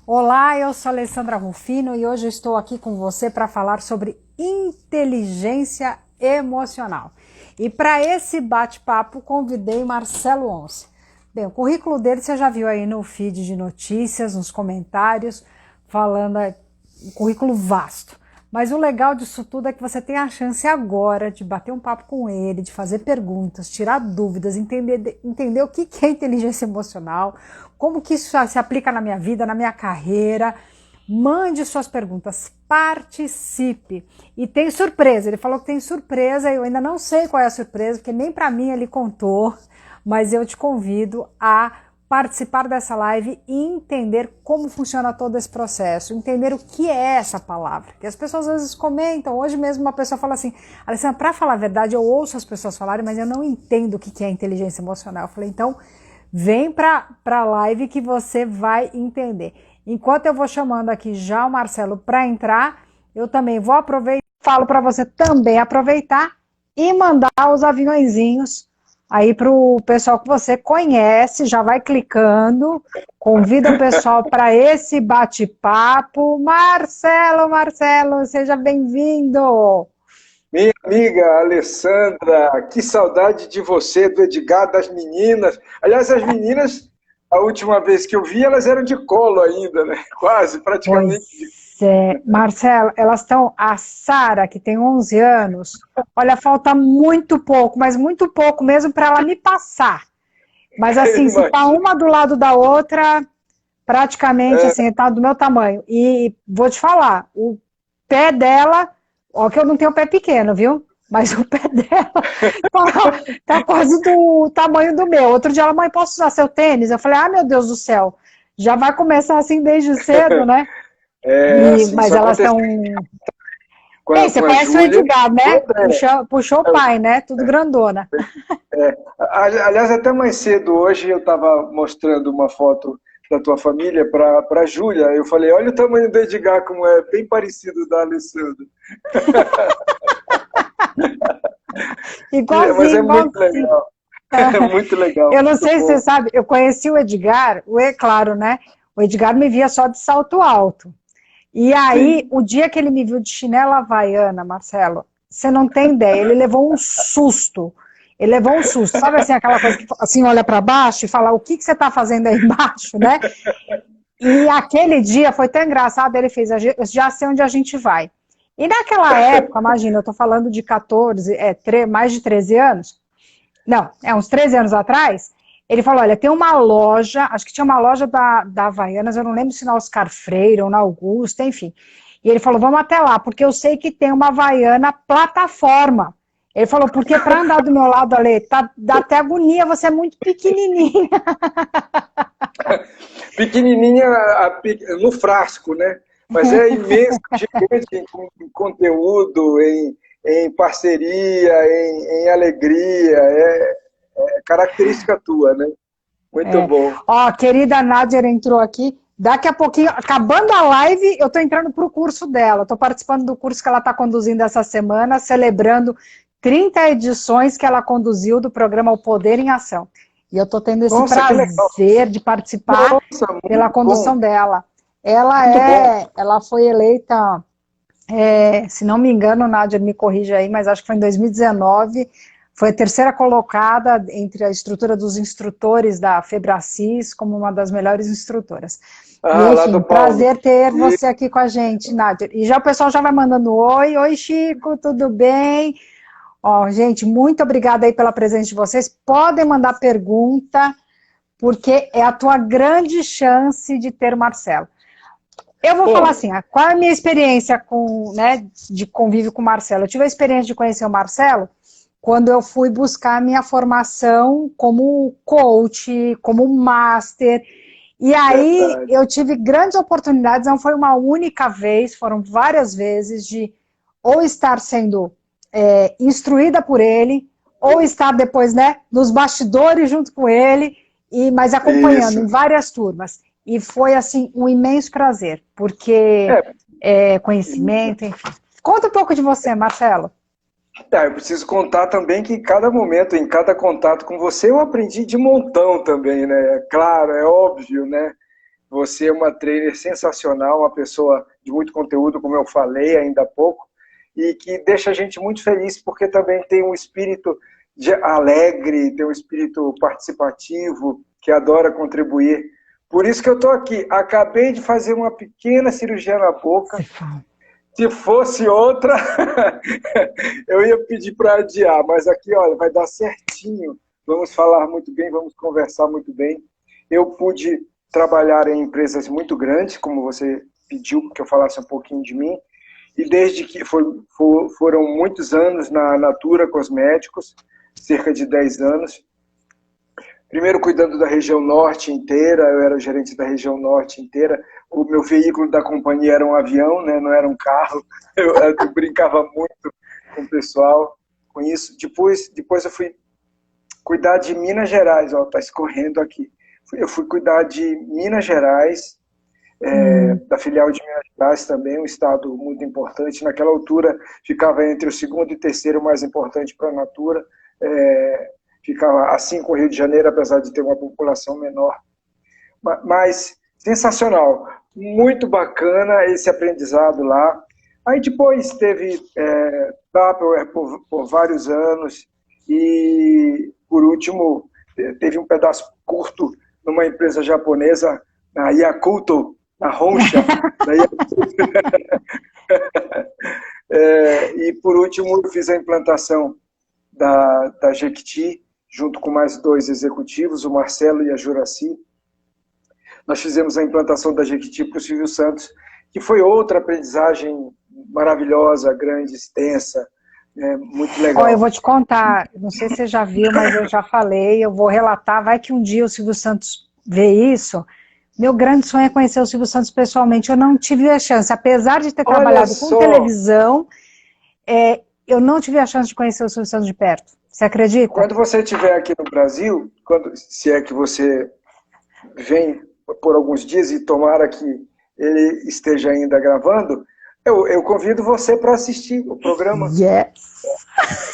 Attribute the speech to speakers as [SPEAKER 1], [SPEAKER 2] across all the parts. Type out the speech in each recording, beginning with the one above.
[SPEAKER 1] Olá, eu sou Alessandra Rufino e hoje eu estou aqui com você para falar sobre inteligência emocional. E para esse bate-papo convidei Marcelo Once. Bem, o currículo dele você já viu aí no feed de notícias, nos comentários, falando um currículo vasto. Mas o legal disso tudo é que você tem a chance agora de bater um papo com ele, de fazer perguntas, tirar dúvidas, entender o que é inteligência emocional, como que isso se aplica na minha vida, na minha carreira. Mande suas perguntas, participe. E tem surpresa, ele falou que tem surpresa, eu ainda não sei qual é a surpresa, porque nem para mim ele contou, mas eu te convido a participar dessa live e entender como funciona todo esse processo, entender o que é essa palavra. Que as pessoas às vezes comentam, hoje mesmo uma pessoa fala assim, Alessandra, para falar a verdade, eu ouço as pessoas falarem, mas eu não entendo o que é inteligência emocional. Eu falei, então, vem para a live que você vai entender. Enquanto eu vou chamando aqui já o Marcelo para entrar, eu também vou aproveitar, falo para você também aproveitar e mandar os aviõezinhos aí para o pessoal que você conhece, já vai clicando, convida o pessoal para esse bate-papo. Marcelo, seja bem-vindo.
[SPEAKER 2] Minha amiga Alessandra, que saudade de você, do Edgar, das meninas. Aliás, as meninas, a última vez que eu vi, elas eram de colo ainda, né? Quase, praticamente.
[SPEAKER 1] Pois é, Marcelo, elas estão, a Sara, que tem 11 anos, olha, falta muito pouco, mas muito pouco mesmo para ela me passar. Mas assim, se tá
[SPEAKER 2] Imagina.
[SPEAKER 1] uma do lado da outra, praticamente
[SPEAKER 2] É,
[SPEAKER 1] assim, tá do meu tamanho. E vou te falar, o pé dela, ó que eu não tenho pé pequeno, viu? Mas o pé dela tá quase do tamanho do meu. Outro dia ela, mãe, posso usar seu tênis? Eu falei, ah, meu Deus do céu, já vai começar assim desde cedo, né?
[SPEAKER 2] assim,
[SPEAKER 1] Mas
[SPEAKER 2] isso
[SPEAKER 1] elas
[SPEAKER 2] aconteceu
[SPEAKER 1] estão...
[SPEAKER 2] com
[SPEAKER 1] Ei,
[SPEAKER 2] a,
[SPEAKER 1] você
[SPEAKER 2] com a
[SPEAKER 1] conhece o
[SPEAKER 2] Júlia
[SPEAKER 1] Edgar,
[SPEAKER 2] e o
[SPEAKER 1] né?
[SPEAKER 2] André.
[SPEAKER 1] Puxou o pai, né? Tudo grandona.
[SPEAKER 2] Aliás, até mais cedo hoje eu estava mostrando uma foto da tua família para a Júlia. Eu falei, olha o tamanho do Edgar, como é bem parecido da Alessandra. Mas
[SPEAKER 1] Igualzinho,
[SPEAKER 2] é muito
[SPEAKER 1] igualzinho.
[SPEAKER 2] legal. É muito legal,
[SPEAKER 1] Eu não
[SPEAKER 2] muito
[SPEAKER 1] sei se você
[SPEAKER 2] bom.
[SPEAKER 1] sabe, eu conheci o Edgar, é claro, né? O Edgar me via só de salto alto. E aí,
[SPEAKER 2] Sim.
[SPEAKER 1] o dia que ele me viu de chinela havaiana, Marcelo, você não tem ideia, ele levou um susto. Ele levou um susto. Sabe assim, aquela coisa que assim olha para baixo e fala, o que você está fazendo aí embaixo, né? E aquele dia foi tão engraçado, ele fez, eu já sei onde a gente vai. E naquela época, imagina, eu estou falando de 14, mais de 13 anos, não, uns 13 anos atrás, ele falou, olha, tem uma loja, acho que tinha uma loja da Havaianas, eu não lembro se na Oscar Freire ou na Augusta, enfim. E ele falou, vamos até lá, porque eu sei que tem uma Havaiana plataforma. Ele falou, porque para andar do meu lado, Ale, dá até agonia, você é muito pequenininha.
[SPEAKER 2] Pequenininha no frasco, né? Mas é imenso, gigante em conteúdo, em parceria, em alegria. É característica tua, né? Muito
[SPEAKER 1] É.
[SPEAKER 2] bom.
[SPEAKER 1] Ó, a querida Nádia entrou aqui. Daqui a pouquinho, acabando a live, eu estou entrando para o curso dela. Estou participando do curso que ela está conduzindo essa semana, celebrando 30 edições que ela conduziu do programa O Poder em Ação. E eu estou tendo esse
[SPEAKER 2] Nossa, que legal.
[SPEAKER 1] prazer de participar
[SPEAKER 2] Nossa,
[SPEAKER 1] pela
[SPEAKER 2] muito bom.
[SPEAKER 1] condução dela.
[SPEAKER 2] Muito bom.
[SPEAKER 1] Ela foi eleita, se não me engano, Nádia me corrija aí, mas acho que foi em 2019, foi a terceira colocada entre a estrutura dos instrutores da Febracis como uma das melhores instrutoras. E,
[SPEAKER 2] Ah, lá do
[SPEAKER 1] enfim,
[SPEAKER 2] Paulo.
[SPEAKER 1] prazer ter
[SPEAKER 2] E,
[SPEAKER 1] você aqui com a gente, Nádia. E já o pessoal já vai mandando oi, Chico, tudo bem? Ó, gente, muito obrigada aí pela presença de vocês. Podem mandar pergunta, porque é a tua grande chance de ter o Marcelo. Eu vou falar
[SPEAKER 2] bom,
[SPEAKER 1] assim, qual é a minha experiência de convívio com o Marcelo? Eu tive a experiência de conhecer o Marcelo quando eu fui buscar a minha formação como coach, como master, e aí
[SPEAKER 2] verdade.
[SPEAKER 1] eu tive grandes oportunidades, não foi uma única vez, foram várias vezes de ou estar sendo instruída por ele, ou estar depois, né, nos bastidores junto com ele, mas acompanhando
[SPEAKER 2] Isso.
[SPEAKER 1] em várias turmas. E foi, assim, um imenso prazer, porque
[SPEAKER 2] É,
[SPEAKER 1] conhecimento, enfim. Conta um pouco de você, Marcelo.
[SPEAKER 2] eu preciso contar também que em cada momento, em cada contato com você, eu aprendi de montão também, né? É claro, é óbvio, né? Você é uma trainer sensacional, uma pessoa de muito conteúdo, como eu falei ainda há pouco, e que deixa a gente muito feliz, porque também tem um espírito alegre, tem um espírito participativo, que adora contribuir. Por isso que eu estou aqui. Acabei de fazer uma pequena cirurgia na boca. Se fosse outra, eu ia pedir para adiar, mas aqui, olha, vai dar certinho. Vamos falar muito bem, vamos conversar muito bem. Eu pude trabalhar em empresas muito grandes, como você pediu que eu falasse um pouquinho de mim, e desde que foram muitos anos na Natura Cosméticos, cerca de 10 anos. Primeiro cuidando da região norte inteira, eu era o gerente da região norte inteira. O meu veículo da companhia era um avião, né? Não era um carro. Eu brincava muito com o pessoal com isso. Depois eu fui cuidar de Minas Gerais, ó, tá escorrendo aqui. Eu fui cuidar de Minas Gerais, da filial de Minas Gerais também, um estado muito importante. Naquela altura ficava entre o segundo e terceiro mais importante para a Natura. Ficava assim com o Rio de Janeiro, apesar de ter uma população menor. Mas sensacional, muito bacana esse aprendizado lá. Aí depois teve Tupperware por vários anos e, por último, teve um pedaço curto numa empresa japonesa, na Yakulto, na Honsha. E, por último, eu fiz a implantação da Jequiti, junto com mais 2 executivos, o Marcelo e a Juraci. Nós fizemos a implantação da Jequiti para o Silvio Santos, que foi outra aprendizagem maravilhosa, grande, extensa, muito legal.
[SPEAKER 1] Eu vou te contar, não sei se você já viu, mas eu já falei, eu vou relatar, vai que um dia o Silvio Santos vê isso. Meu grande sonho é conhecer o Silvio Santos pessoalmente, eu não tive a chance, apesar de ter trabalhado com televisão, eu não tive a chance de conhecer o Silvio Santos de perto. Você acredita?
[SPEAKER 2] Quando você estiver aqui no Brasil, se é que você vem por alguns dias e tomara que ele esteja ainda gravando, eu convido você para assistir o programa.
[SPEAKER 1] Yes!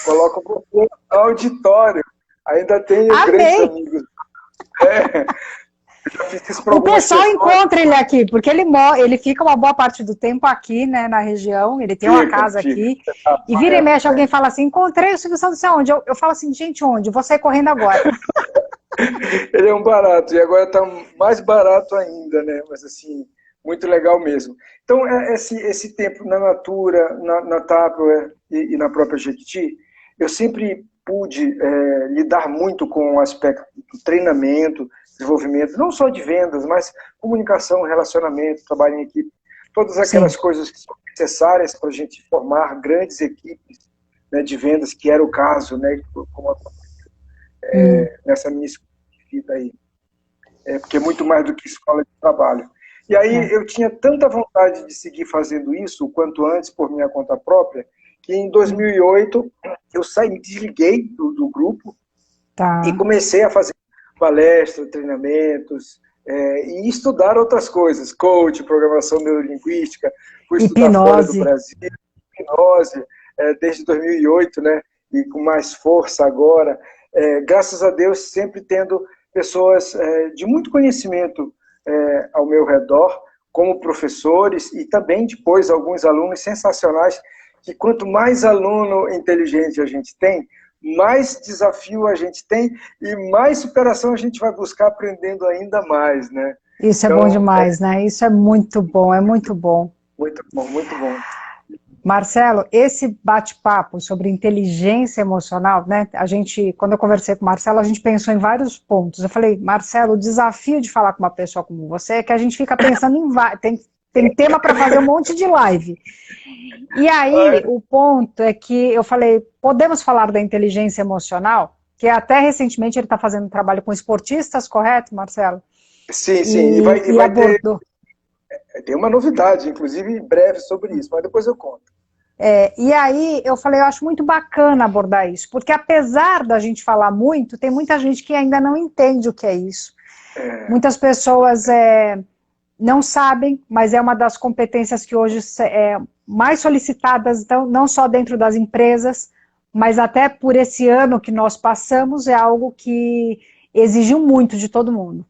[SPEAKER 2] Coloco você no auditório. Ainda tenho grandes amigos. Eu já fiz isso para
[SPEAKER 1] o pessoal encontra ele aqui, porque ele fica uma boa parte do tempo aqui, né, na região, ele tem uma casa aqui, e vira e mexe, alguém fala assim, encontrei o Silvio Santos aonde? Eu falo assim, gente, onde? Vou sair correndo agora.
[SPEAKER 2] Ele é um barato, e agora está mais barato ainda, né, mas assim, muito legal mesmo. Então, esse tempo na Natura, na Tupperware e na própria Jequiti, eu sempre pude lidar muito com o aspecto do treinamento, desenvolvimento, não só de vendas, mas comunicação, relacionamento, trabalho em equipe, todas aquelas coisas que são necessárias para a gente formar grandes equipes, né, de vendas, que era o caso, né, como nessa minha escola de vida aí. Porque é muito mais do que escola de trabalho. E aí eu tinha tanta vontade de seguir fazendo isso, o quanto antes, por minha conta própria, que em 2008 eu me desliguei do grupo e comecei a fazer palestras, treinamentos, e estudar outras coisas, coach, programação neurolinguística, fui estudar fora do Brasil, hipnose, desde 2008, né, e com mais força agora, graças a Deus sempre tendo pessoas de muito conhecimento ao meu redor, como professores e também depois alguns alunos sensacionais, que quanto mais aluno inteligente a gente tem, mais desafio a gente tem e mais superação a gente vai buscar aprendendo ainda mais, né?
[SPEAKER 1] Isso então, é bom demais, né? Isso é muito bom, é muito bom.
[SPEAKER 2] Muito bom, muito bom.
[SPEAKER 1] Marcelo, esse bate-papo sobre inteligência emocional, né? Quando eu conversei com o Marcelo, a gente pensou em vários pontos. Eu falei, Marcelo, o desafio de falar com uma pessoa como você é que a gente fica pensando em tem tema para fazer um monte de live. E aí, o ponto é que eu falei, podemos falar da inteligência emocional? Que até recentemente ele está fazendo um trabalho com esportistas, correto, Marcelo?
[SPEAKER 2] Sim, sim. E vai ter uma novidade, inclusive em breve sobre isso, mas depois eu conto.
[SPEAKER 1] E aí eu falei, eu acho muito bacana abordar isso, porque apesar da gente falar muito, tem muita gente que ainda não entende o que é isso. Muitas pessoas não sabem, mas é uma das competências que hoje mais solicitadas, então, não só dentro das empresas, mas até por esse ano que nós passamos, é algo que exigiu muito de todo mundo.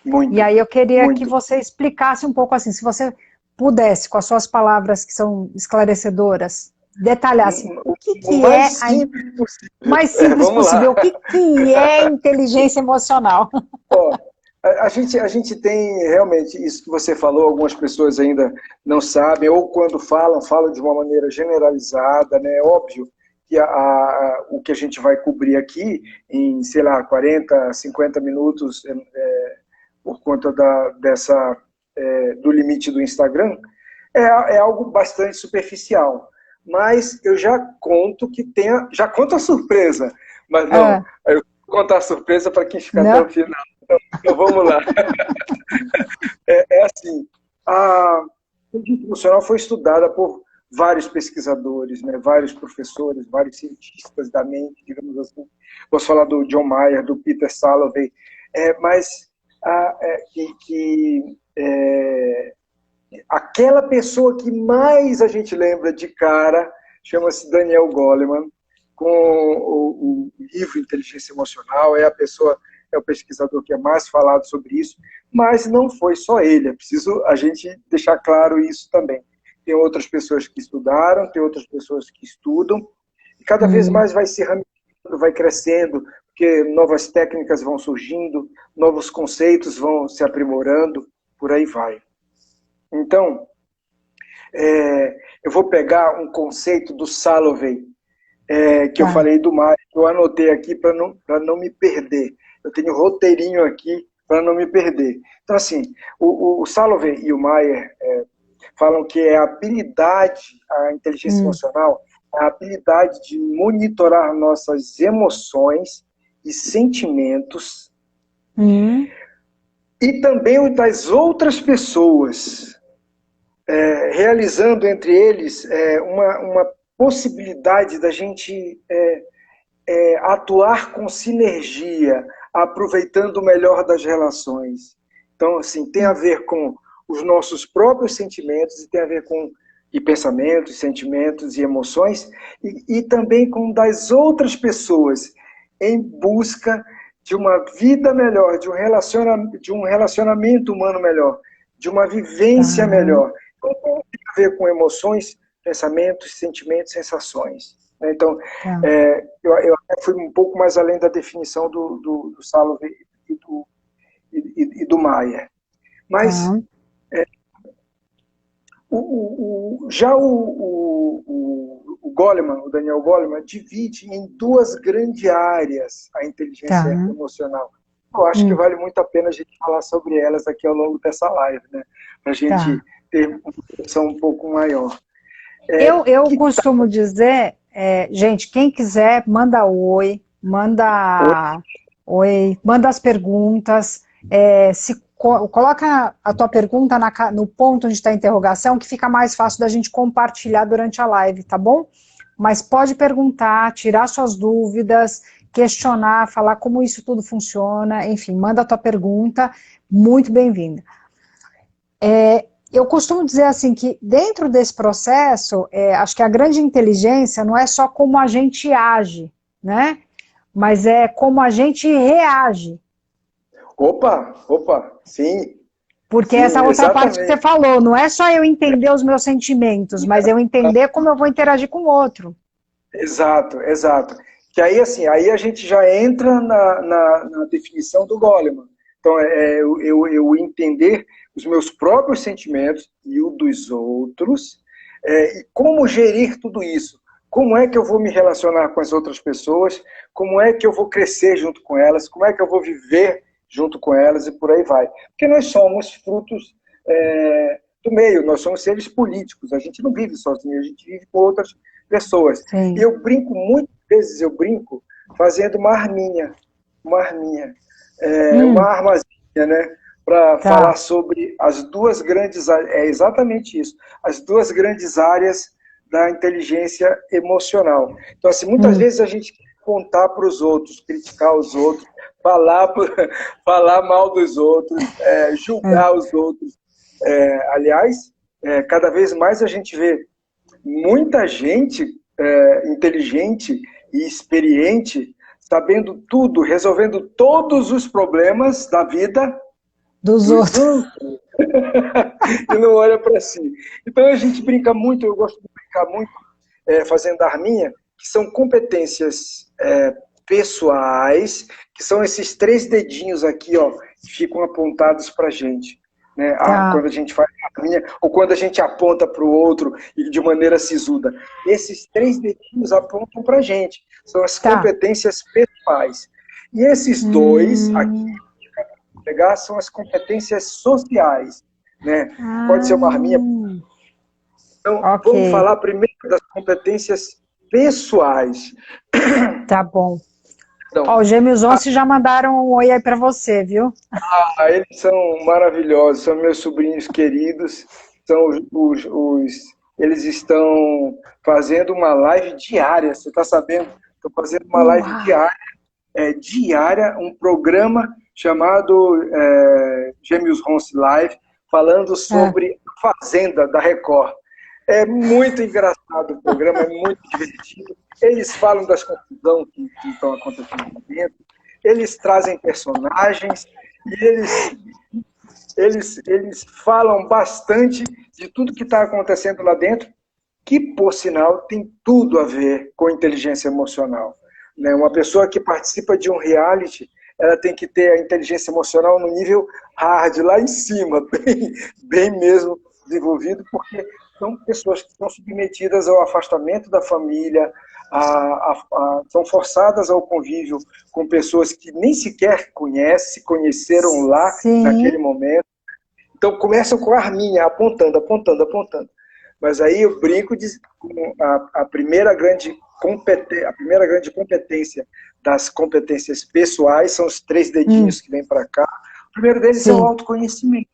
[SPEAKER 1] E
[SPEAKER 2] Muito,
[SPEAKER 1] aí eu queria que
[SPEAKER 2] muito.
[SPEAKER 1] você explicasse um pouco assim, se você pudesse, com as suas palavras que são esclarecedoras, detalhar assim, o que
[SPEAKER 2] O
[SPEAKER 1] que
[SPEAKER 2] mais
[SPEAKER 1] é
[SPEAKER 2] simples possível.
[SPEAKER 1] mais simples
[SPEAKER 2] Vamos
[SPEAKER 1] possível,
[SPEAKER 2] lá.
[SPEAKER 1] o que que é inteligência emocional?
[SPEAKER 2] Ó, a gente tem realmente isso que você falou, algumas pessoas ainda não sabem, ou quando falam, falam de uma maneira generalizada, né? É óbvio que o que a gente vai cobrir aqui em, sei lá, 40, 50 minutos, por conta do limite do Instagram, é algo bastante superficial. Mas eu já conto já conto a surpresa, mas não,
[SPEAKER 1] Ah,
[SPEAKER 2] eu vou contar a surpresa para quem ficar até o
[SPEAKER 1] não?
[SPEAKER 2] final. Então vamos lá. É assim, a inteligência emocional foi estudada por vários pesquisadores, né, vários professores, vários cientistas da mente, digamos assim. Posso falar do John Mayer, do Peter Salovey, mas aquela pessoa que mais a gente lembra de cara chama-se Daniel Goleman, com o livro Inteligência Emocional, é o pesquisador que é mais falado sobre isso, mas não foi só ele, é preciso a gente deixar claro isso também. Tem outras pessoas que estudaram, tem outras pessoas que estudam, e cada vez mais vai se ramificando, vai crescendo, porque novas técnicas vão surgindo, novos conceitos vão se aprimorando, por aí vai. Então, eu vou pegar um conceito do Salovey, que eu
[SPEAKER 1] Tá.
[SPEAKER 2] falei do Maia, que eu anotei aqui para não me perder. Eu tenho roteirinho aqui para não me perder. Então, assim, o Salovey e o Mayer falam que é a habilidade, a inteligência
[SPEAKER 1] Hum,
[SPEAKER 2] emocional, a habilidade de monitorar nossas emoções e sentimentos
[SPEAKER 1] hum,
[SPEAKER 2] e também o das outras pessoas, realizando entre eles uma possibilidade da gente atuar com sinergia, aproveitando o melhor das relações. Então, assim, tem a ver com os nossos próprios sentimentos e tem a ver com pensamentos, sentimentos e emoções e também com das outras pessoas em busca de uma vida melhor, de um relacionamento humano melhor, de uma
[SPEAKER 1] tá,
[SPEAKER 2] vivência melhor. Então, tem a ver com emoções, pensamentos, sentimentos, sensações. Então,
[SPEAKER 1] tá,
[SPEAKER 2] eu até fui um pouco mais além da definição do Salovey e do Maia. Mas
[SPEAKER 1] tá,
[SPEAKER 2] já o Goleman, o Daniel Goleman, divide em duas grandes áreas a
[SPEAKER 1] tá.
[SPEAKER 2] inteligência emocional. Eu acho que
[SPEAKER 1] Hum,
[SPEAKER 2] vale muito a pena a gente falar sobre elas aqui ao longo dessa live, né? Para a gente
[SPEAKER 1] tá.
[SPEAKER 2] ter uma noção um pouco maior.
[SPEAKER 1] Eu
[SPEAKER 2] Que
[SPEAKER 1] costumo dizer, gente, quem quiser, manda oi, manda as perguntas, coloca a tua pergunta no ponto onde está a interrogação, que fica mais fácil da gente compartilhar durante a live, tá bom? Mas pode perguntar, tirar suas dúvidas, questionar, falar como isso tudo funciona, enfim, manda a tua pergunta, muito bem-vinda. Eu costumo dizer assim que dentro desse processo, acho que a grande inteligência não é só como a gente age, né? Mas é como a gente reage.
[SPEAKER 2] Opa, sim,
[SPEAKER 1] Porque
[SPEAKER 2] sim,
[SPEAKER 1] essa outra parte que você
[SPEAKER 2] exatamente.
[SPEAKER 1] falou, não é só eu entender os meus sentimentos, mas eu entender como eu vou interagir com o outro.
[SPEAKER 2] Exato, exato. Que aí, assim, aí a gente já entra na definição do Goleman. Então, eu entender os meus próprios sentimentos e o dos outros, e como gerir tudo isso. Como é que eu vou me relacionar com as outras pessoas? Como é que eu vou crescer junto com elas? Como é que eu vou viver junto com elas? E por aí vai. Porque nós somos frutos do meio, nós somos seres políticos. A gente não vive sozinho, a gente vive com outras pessoas. E
[SPEAKER 1] Sim.
[SPEAKER 2] eu brinco, muitas vezes eu brinco fazendo uma arminha, uma
[SPEAKER 1] Hum,
[SPEAKER 2] armazinha, né? Para falar
[SPEAKER 1] tá.
[SPEAKER 2] sobre as duas grandes áreas, é exatamente isso, as duas grandes áreas da inteligência emocional. Então, assim, muitas
[SPEAKER 1] Hum,
[SPEAKER 2] vezes a gente quer contar para os outros, criticar os outros, falar, falar mal dos outros,
[SPEAKER 1] é,
[SPEAKER 2] julgar os outros. Aliás, cada vez mais a gente vê muita gente inteligente e experiente, sabendo tudo, resolvendo todos os problemas da vida,
[SPEAKER 1] dos
[SPEAKER 2] dos
[SPEAKER 1] outros.
[SPEAKER 2] outros e não olha para si. Então a gente brinca muito, eu gosto de brincar muito fazendo arminha, que são competências pessoais, que são esses 3 dedinhos aqui, ó, que ficam apontados para a gente. Né?
[SPEAKER 1] Tá.
[SPEAKER 2] Quando a gente faz arminha, ou quando a gente aponta para o outro e de maneira sisuda. Esses 3 dedinhos apontam para a gente. São as
[SPEAKER 1] Tá.
[SPEAKER 2] competências pessoais. E esses 2 aqui,
[SPEAKER 1] Hum,
[SPEAKER 2] pegar, são as competências sociais. Né? Pode ser uma arminha.
[SPEAKER 1] ah,
[SPEAKER 2] Então,
[SPEAKER 1] ok.
[SPEAKER 2] vamos falar primeiro das competências pessoais.
[SPEAKER 1] Tá bom. Ó,
[SPEAKER 2] Então,
[SPEAKER 1] os Gêmeos 11 já mandaram um oi aí pra você, viu?
[SPEAKER 2] eles são maravilhosos, são meus sobrinhos queridos, são eles estão fazendo uma live diária, você está sabendo? Estão fazendo uma live
[SPEAKER 1] Uau.
[SPEAKER 2] diária, um programa chamado Gêmeos Ronce Live, falando
[SPEAKER 1] É.
[SPEAKER 2] sobre a Fazenda da Record. É muito engraçado o programa, é muito divertido. Eles falam das confusões que estão acontecendo lá dentro, eles trazem personagens e eles falam bastante de tudo que está acontecendo lá dentro, que, por sinal, tem tudo a ver com inteligência emocional. Né? Uma pessoa que participa de um reality, ela tem que ter a inteligência emocional no nível hard, lá em cima, bem mesmo desenvolvido, porque são pessoas que estão submetidas ao afastamento da família, são forçadas ao convívio com pessoas que nem sequer conhecem, se conheceram lá naquele
[SPEAKER 1] Sim.
[SPEAKER 2] momento. Então começam com a arminha, apontando, apontando, apontando. Mas aí eu brinco com a primeira grande competência das competências pessoais são os 3 dedinhos que vêm para cá. O primeiro deles é o
[SPEAKER 1] Sim.
[SPEAKER 2] autoconhecimento.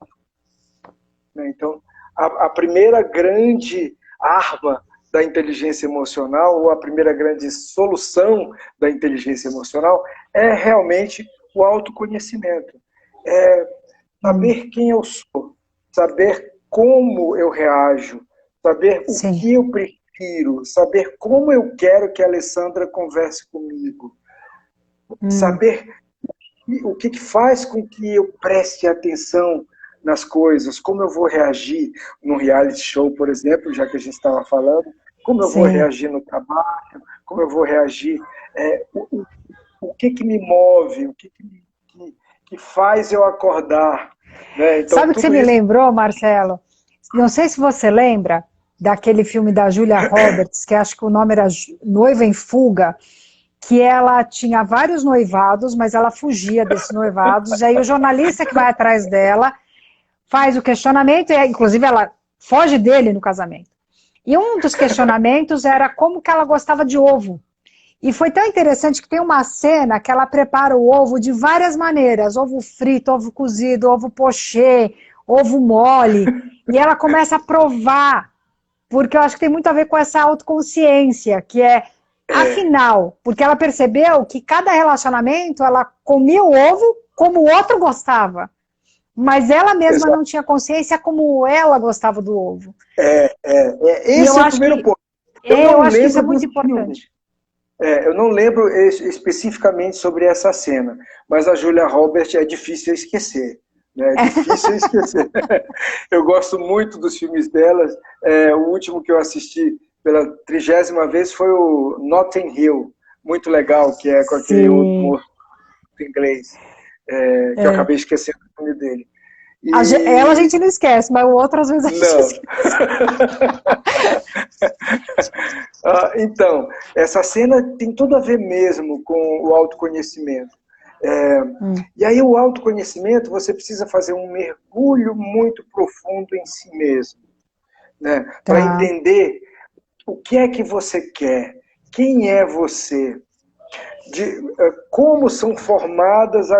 [SPEAKER 2] Né? Então, a primeira grande arma da inteligência emocional, ou a primeira grande solução da inteligência emocional, é realmente o autoconhecimento. É saber quem eu sou, saber como eu reajo, saber o
[SPEAKER 1] Sim.
[SPEAKER 2] que eu prefiro, saber como eu quero que a Alessandra converse comigo, saber o que faz com que eu preste atenção nas coisas, como eu vou reagir num reality show, por exemplo, já que a gente estava falando, como eu vou
[SPEAKER 1] Sim.
[SPEAKER 2] reagir no trabalho, como eu vou reagir, o que me move, que faz eu acordar. Né? Então,
[SPEAKER 1] Sabe o que você
[SPEAKER 2] tudo
[SPEAKER 1] me
[SPEAKER 2] isso
[SPEAKER 1] lembrou, Marcelo? Não sei se você lembra daquele filme da Julia Roberts, que acho que o nome era Noiva em Fuga, que ela tinha vários noivados, mas ela fugia desses noivados, e aí o jornalista que vai atrás dela faz o questionamento, e inclusive ela foge dele no casamento. E um dos questionamentos era como que ela gostava de ovo. E foi tão interessante que tem uma cena que ela prepara o ovo de várias maneiras, ovo frito, ovo cozido, ovo pochê, ovo mole, e ela começa a provar, porque eu acho que tem muito a ver com essa autoconsciência, que é, afinal, porque ela percebeu que cada relacionamento ela comia o ovo como o outro gostava, mas ela mesma não tinha consciência como ela gostava do ovo. E
[SPEAKER 2] esse é o primeiro ponto.
[SPEAKER 1] eu acho que isso é muito importante.
[SPEAKER 2] Eu não lembro especificamente sobre essa cena, mas a Julia Roberts é difícil esquecer. Né? É difícil esquecer. Eu gosto muito dos filmes delas. O último que eu assisti pela 30ª vez foi o Notting Hill, muito legal, que é com aquele outro
[SPEAKER 1] Sim.
[SPEAKER 2] moço inglês, que eu acabei esquecendo o nome dele.
[SPEAKER 1] Ela a gente não esquece, mas o outro às vezes a gente
[SPEAKER 2] Não.
[SPEAKER 1] esquece.
[SPEAKER 2] Então, essa cena tem tudo a ver mesmo com o autoconhecimento. E aí o autoconhecimento, você precisa fazer um mergulho muito profundo em si mesmo, né? Para
[SPEAKER 1] Tá.
[SPEAKER 2] entender o que é que você quer, quem é você, como são formadas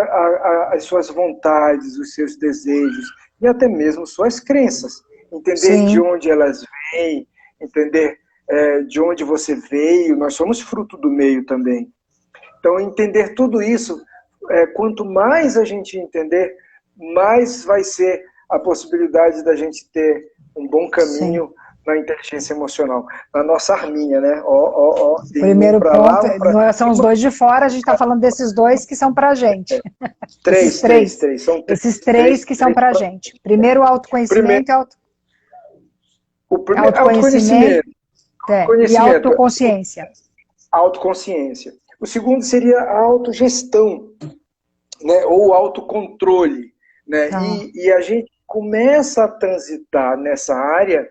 [SPEAKER 2] as suas vontades, os seus desejos e até mesmo suas crenças. Entender de
[SPEAKER 1] Sim.
[SPEAKER 2] onde elas vêm, entender de onde você veio, nós somos fruto do meio também. Então, entender tudo isso, quanto mais a gente entender, mais vai ser a possibilidade da gente ter um bom
[SPEAKER 1] Sim.
[SPEAKER 2] caminho na inteligência emocional, na nossa arminha, né? Ó, tem
[SPEAKER 1] Primeiro
[SPEAKER 2] um pra
[SPEAKER 1] ponto,
[SPEAKER 2] lá,
[SPEAKER 1] são os dois de fora, a gente está falando desses dois que são para a gente.
[SPEAKER 2] três, são
[SPEAKER 1] Esses três que são para a gente. Primeiro, o
[SPEAKER 2] Primeiro,
[SPEAKER 1] autoconhecimento,
[SPEAKER 2] o primeiro,
[SPEAKER 1] autoconhecimento e
[SPEAKER 2] conhecimento,
[SPEAKER 1] autoconsciência.
[SPEAKER 2] autoconsciência. O segundo seria a autogestão, né? Ou autocontrole, né?
[SPEAKER 1] Tá.
[SPEAKER 2] E a gente começa a transitar nessa área.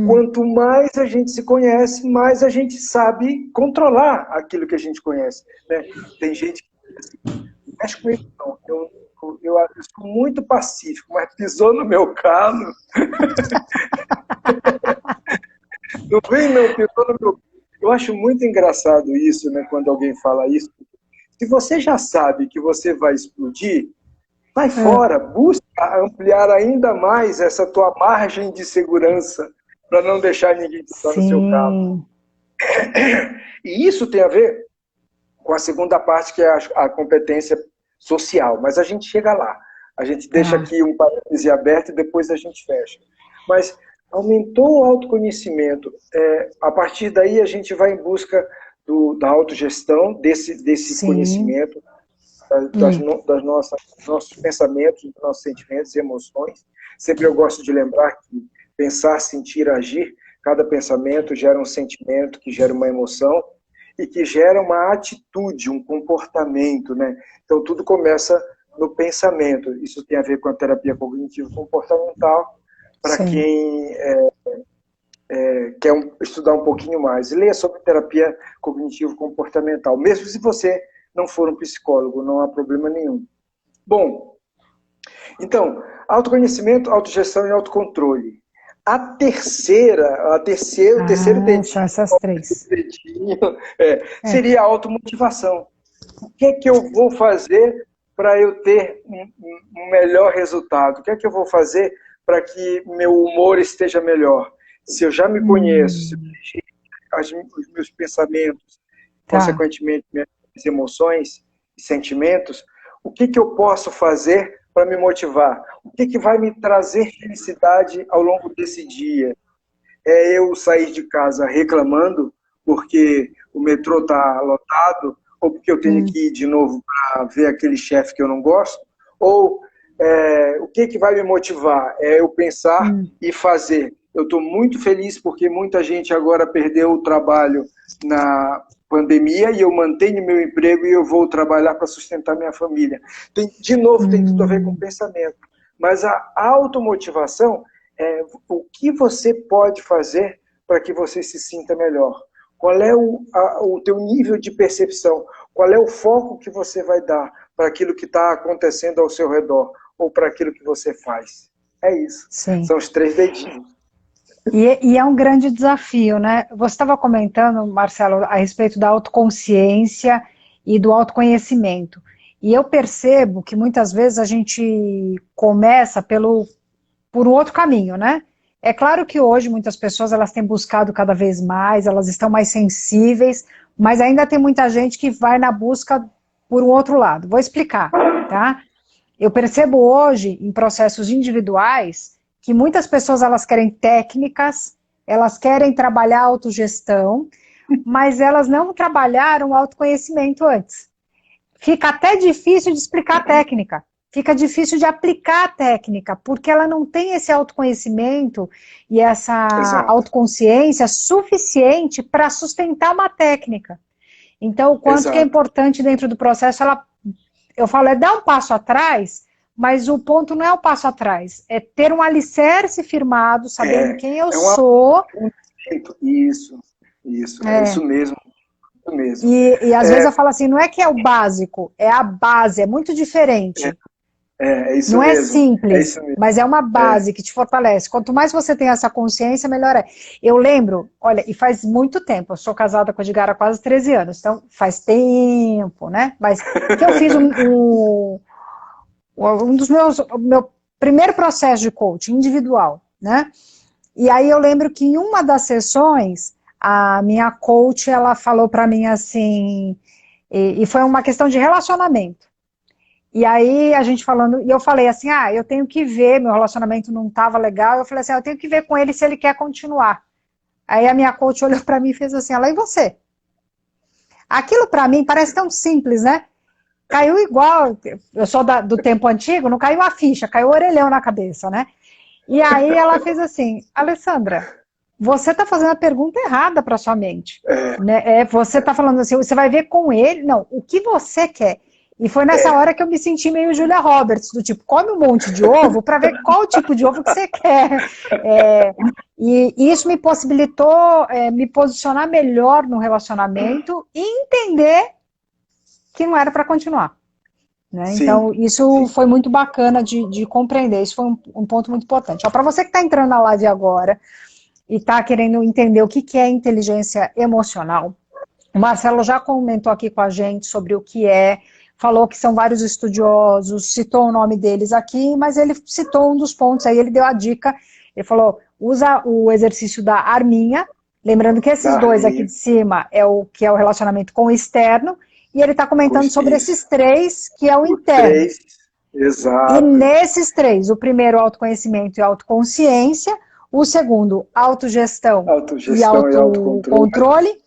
[SPEAKER 2] Quanto mais a gente se conhece, mais a gente sabe controlar aquilo que a gente conhece, né? Tem gente que diz assim, não mexe com isso não, eu sou muito pacífico, mas pisou no meu calo. Não vem não, pisou no meu... Eu acho muito engraçado isso, né, quando alguém fala isso. Se você já sabe que você vai explodir, vai fora, busca ampliar ainda mais essa tua margem de segurança para não deixar ninguém pisar no seu calo. E isso tem a ver com a segunda parte, que é a competência social. Mas a gente chega lá. A gente deixa aqui um parêntese aberto e depois a gente fecha. Mas aumentou o autoconhecimento. A partir daí a gente vai em busca da autogestão, desse conhecimento, dos nossos pensamentos, dos nossos sentimentos e emoções. Sempre eu gosto de lembrar que pensar, sentir, agir, cada pensamento gera um sentimento, que gera uma emoção e que gera uma atitude, um comportamento, né? Então tudo começa no pensamento. Isso tem a ver com a terapia cognitivo-comportamental, para quem quer estudar um pouquinho mais. Leia sobre terapia cognitivo-comportamental, mesmo se você não for um psicólogo, não há problema nenhum. Bom, então, autoconhecimento, autogestão e autocontrole. O terceiro dedinho,
[SPEAKER 1] São essas três.
[SPEAKER 2] seria a automotivação. O que é que eu vou fazer para eu ter um melhor resultado? O que é que eu vou fazer para que meu humor esteja melhor? Se eu já me conheço, se eu os meus pensamentos, consequentemente minhas emoções e sentimentos, o que que eu posso fazer para me motivar? O que que vai me trazer felicidade ao longo desse dia? É eu sair de casa reclamando porque o metrô está lotado, ou porque eu tenho que ir de novo para ver aquele chefe que eu não gosto? Ou o que que vai me motivar? É eu pensar e fazer. Eu estou muito feliz porque muita gente agora perdeu o trabalho na pandemia e eu mantenho meu emprego e eu vou trabalhar para sustentar minha família. De novo, tem tudo a ver com pensamento. Mas a automotivação é o que você pode fazer para que você se sinta melhor. Qual é o teu nível de percepção? Qual é o foco que você vai dar para aquilo que está acontecendo ao seu redor ou para aquilo que você faz? É isso.
[SPEAKER 1] Sim.
[SPEAKER 2] São os 3 dedinhos.
[SPEAKER 1] E é um grande desafio, né? Você estava comentando, Marcelo, a respeito da autoconsciência e do autoconhecimento. E eu percebo que muitas vezes a gente começa por um outro caminho, né? É claro que hoje muitas pessoas elas têm buscado cada vez mais, elas estão mais sensíveis, mas ainda tem muita gente que vai na busca por um outro lado. Vou explicar, tá? Eu percebo hoje, em processos individuais, que muitas pessoas elas querem técnicas, elas querem trabalhar a autogestão, mas elas não trabalharam o autoconhecimento antes. Fica até difícil de explicar a técnica, fica difícil de aplicar a técnica, porque ela não tem esse autoconhecimento e essa autoconsciência suficiente para sustentar uma técnica. Então, o quanto que é importante dentro do processo, eu falo, dar um passo atrás, mas o ponto não é o passo atrás, é ter um alicerce firmado, sabendo quem eu sou.
[SPEAKER 2] Isso, é isso mesmo.
[SPEAKER 1] E às vezes eu falo assim, não é que é o básico, é a base, é muito diferente.
[SPEAKER 2] É isso
[SPEAKER 1] não
[SPEAKER 2] mesmo.
[SPEAKER 1] É simples, mas é uma base que te fortalece. Quanto mais você tem essa consciência, melhor é. Eu lembro, olha, e faz muito tempo, eu sou casada com o Edgar há quase 13 anos, então faz tempo, né? Mas que eu fiz um dos meu primeiro processo de coaching individual, né? E aí eu lembro que em uma das sessões, a minha coach, ela falou para mim assim, e foi uma questão de relacionamento. E aí a gente falando, e eu falei assim, eu tenho que ver, meu relacionamento não estava legal, eu falei assim, eu tenho que ver com ele se ele quer continuar. Aí a minha coach olhou para mim e fez assim, ela, e você? Aquilo para mim parece tão simples, né? Caiu igual, eu sou do tempo antigo, não caiu a ficha, caiu o orelhão na cabeça, né? E aí ela fez assim, Alessandra, você está fazendo a pergunta errada para sua mente. Né? Você está falando assim, você vai ver com ele, não, o que você quer. E foi nessa hora que eu me senti meio Julia Roberts, do tipo, come um monte de ovo para ver qual tipo de ovo que você quer. E isso me possibilitou me posicionar melhor no relacionamento e entender que não era para continuar. Né? Então, isso foi muito bacana de compreender, isso foi um ponto muito importante. Para você que está entrando na live agora e está querendo entender o que é inteligência emocional, o Marcelo já comentou aqui com a gente sobre o que é, falou que são vários estudiosos, citou o nome deles aqui, mas ele citou um dos pontos, aí ele deu a dica, ele falou, usa o exercício da arminha, lembrando que esses dois aqui de cima é o que é o relacionamento com o externo, e ele está comentando sobre esses três, que é o interno.
[SPEAKER 2] Exato.
[SPEAKER 1] E nesses três, o primeiro, autoconhecimento e autoconsciência, o segundo, autogestão e autocontrole,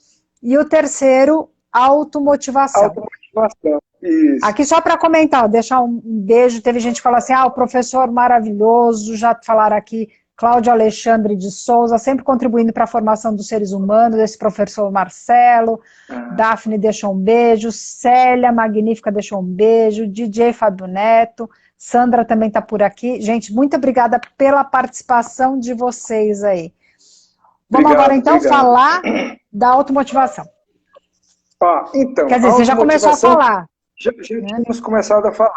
[SPEAKER 1] e o terceiro, automotivação.
[SPEAKER 2] Automotivação, isso.
[SPEAKER 1] Aqui só para comentar, deixar um beijo, teve gente que falou assim, o professor maravilhoso, já falaram aqui, Cláudio Alexandre de Souza, sempre contribuindo para a formação dos seres humanos, esse professor Marcelo, Daphne deixou um beijo, Célia Magnífica deixou um beijo, DJ Fábio Neto, Sandra também está por aqui. Gente, muito obrigada pela participação de vocês aí. Vamos agora então falar da automotivação.
[SPEAKER 2] Então,
[SPEAKER 1] quer dizer, você já começou a falar.
[SPEAKER 2] Já tínhamos começado a falar.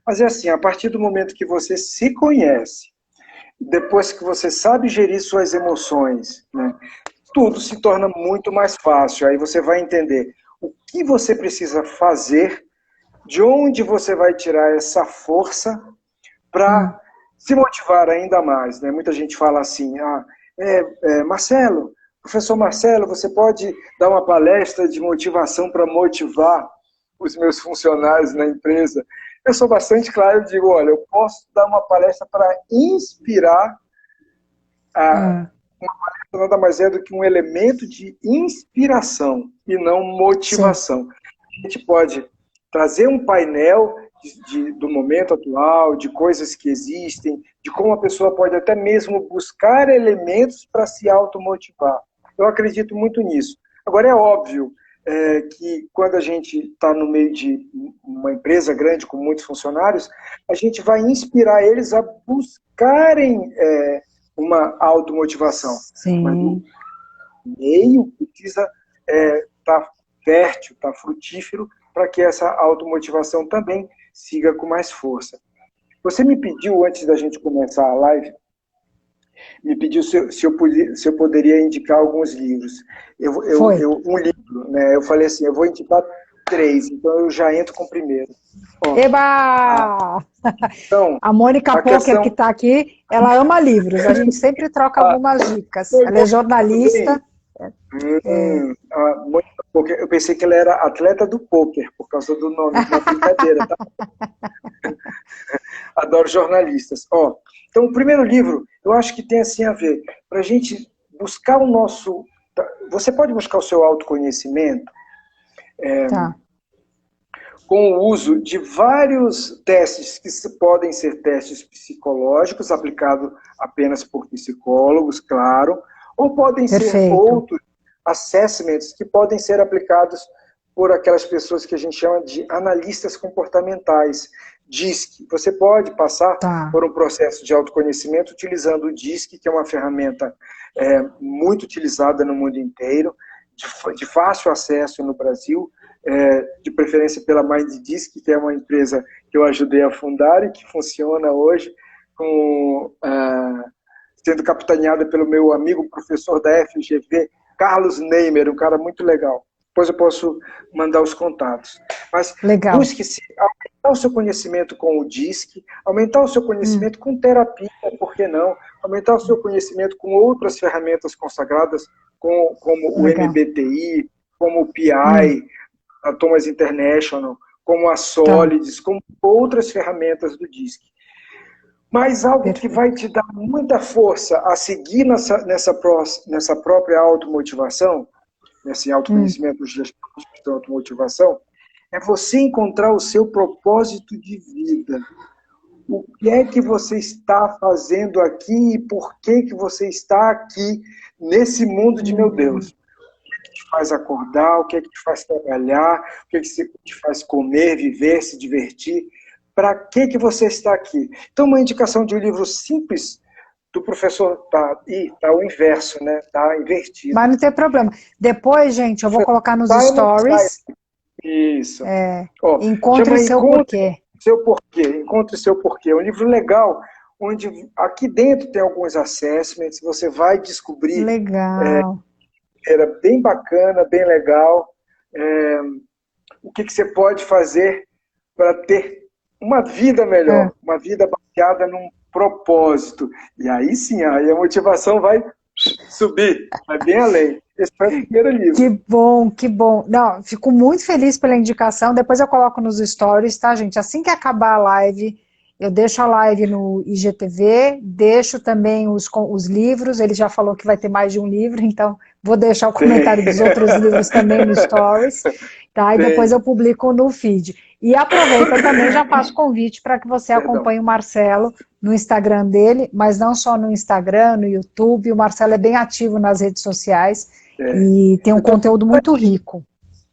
[SPEAKER 2] Mas é assim, a partir do momento que você se conhece, depois que você sabe gerir suas emoções, né, tudo se torna muito mais fácil. Aí você vai entender o que você precisa fazer, de onde você vai tirar essa força para se motivar ainda mais. Né? Muita gente fala assim, Marcelo, professor Marcelo, você pode dar uma palestra de motivação para motivar os meus funcionários na empresa? Eu sou bastante claro, eu digo, olha, eu posso dar uma palestra para inspirar. Uma palestra nada mais é do que um elemento de inspiração e não motivação. Sim. A gente pode trazer um painel do momento atual, de coisas que existem, de como a pessoa pode até mesmo buscar elementos para se automotivar. Eu acredito muito nisso. Agora, é óbvio que quando a gente está no meio de uma empresa grande com muitos funcionários, a gente vai inspirar eles a buscarem uma automotivação.
[SPEAKER 1] Sim.
[SPEAKER 2] Mas o meio precisa estar fértil, estar frutífero, para que essa automotivação também siga com mais força. Você me pediu, antes da gente começar a live, me pediu se eu poderia indicar alguns livros. Um livro, né? Eu falei assim, eu vou indicar 3, então eu já entro com o primeiro.
[SPEAKER 1] Eba!
[SPEAKER 2] Então,
[SPEAKER 1] a Mônica Poker, que está aqui, ela ama livros, a gente sempre troca algumas dicas. Ela é jornalista.
[SPEAKER 2] Mônica Poker, eu pensei que ela era atleta do pôquer, por causa do nome, uma brincadeira, tá? Adoro jornalistas. Então, o primeiro livro, eu acho que tem assim a ver, para a gente buscar o nosso... Você pode buscar o seu autoconhecimento com o uso de vários testes, que podem ser testes psicológicos, aplicados apenas por psicólogos, claro, ou podem ser outros assessments que podem ser aplicados por aquelas pessoas que a gente chama de analistas comportamentais. DISC. Você pode passar por um processo de autoconhecimento utilizando o DISC, que é uma ferramenta muito utilizada no mundo inteiro, de fácil acesso no Brasil, de preferência pela MindDisc, que é uma empresa que eu ajudei a fundar e que funciona hoje, sendo capitaneada pelo meu amigo professor da FGV, Carlos Neymer, um cara muito legal. Depois eu posso mandar os contatos. Mas busque-se aumentar o seu conhecimento com o DISC, aumentar o seu conhecimento com terapia, por que não? Aumentar o seu conhecimento com outras ferramentas consagradas, como o MBTI, como o PI, a Thomas International, como a Solids, como outras ferramentas do DISC. Mas algo que vai te dar muita força a seguir nessa própria automotivação, nesse autoconhecimento, gestão, automotivação, é você encontrar o seu propósito de vida. O que é que você está fazendo aqui e por que que você está aqui nesse mundo de meu Deus? O que é que te faz acordar? O que é que te faz trabalhar? O que é que te faz comer, viver, se divertir? Para que que você está aqui? Então, uma indicação de um livro simples do professor tá o inverso, né? Tá invertido.
[SPEAKER 1] Mas não tem problema. Depois, gente, eu vou colocar nos stories.
[SPEAKER 2] Isso.
[SPEAKER 1] Encontre seu porquê.
[SPEAKER 2] Seu porquê, encontre seu porquê. É um livro legal, onde aqui dentro tem alguns assessments, você vai descobrir.
[SPEAKER 1] Legal.
[SPEAKER 2] Era bem bacana, bem legal. O que você pode fazer para ter uma vida melhor, uma vida baseada num propósito. E aí sim, aí a motivação vai subir, vai bem além. Esse foi o primeiro livro.
[SPEAKER 1] Que bom, que bom. Não, fico muito feliz pela indicação. Depois eu coloco nos stories, tá, gente? Assim que acabar a live, eu deixo a live no IGTV, deixo também os livros. Ele já falou que vai ter mais de um livro, então vou deixar o comentário dos outros livros também no stories, tá? E depois eu publico no feed. E aproveita também, já faço convite para que você acompanhe o Marcelo no Instagram dele, mas não só no Instagram, no YouTube. O Marcelo é bem ativo nas redes sociais e tem um conteúdo muito rico.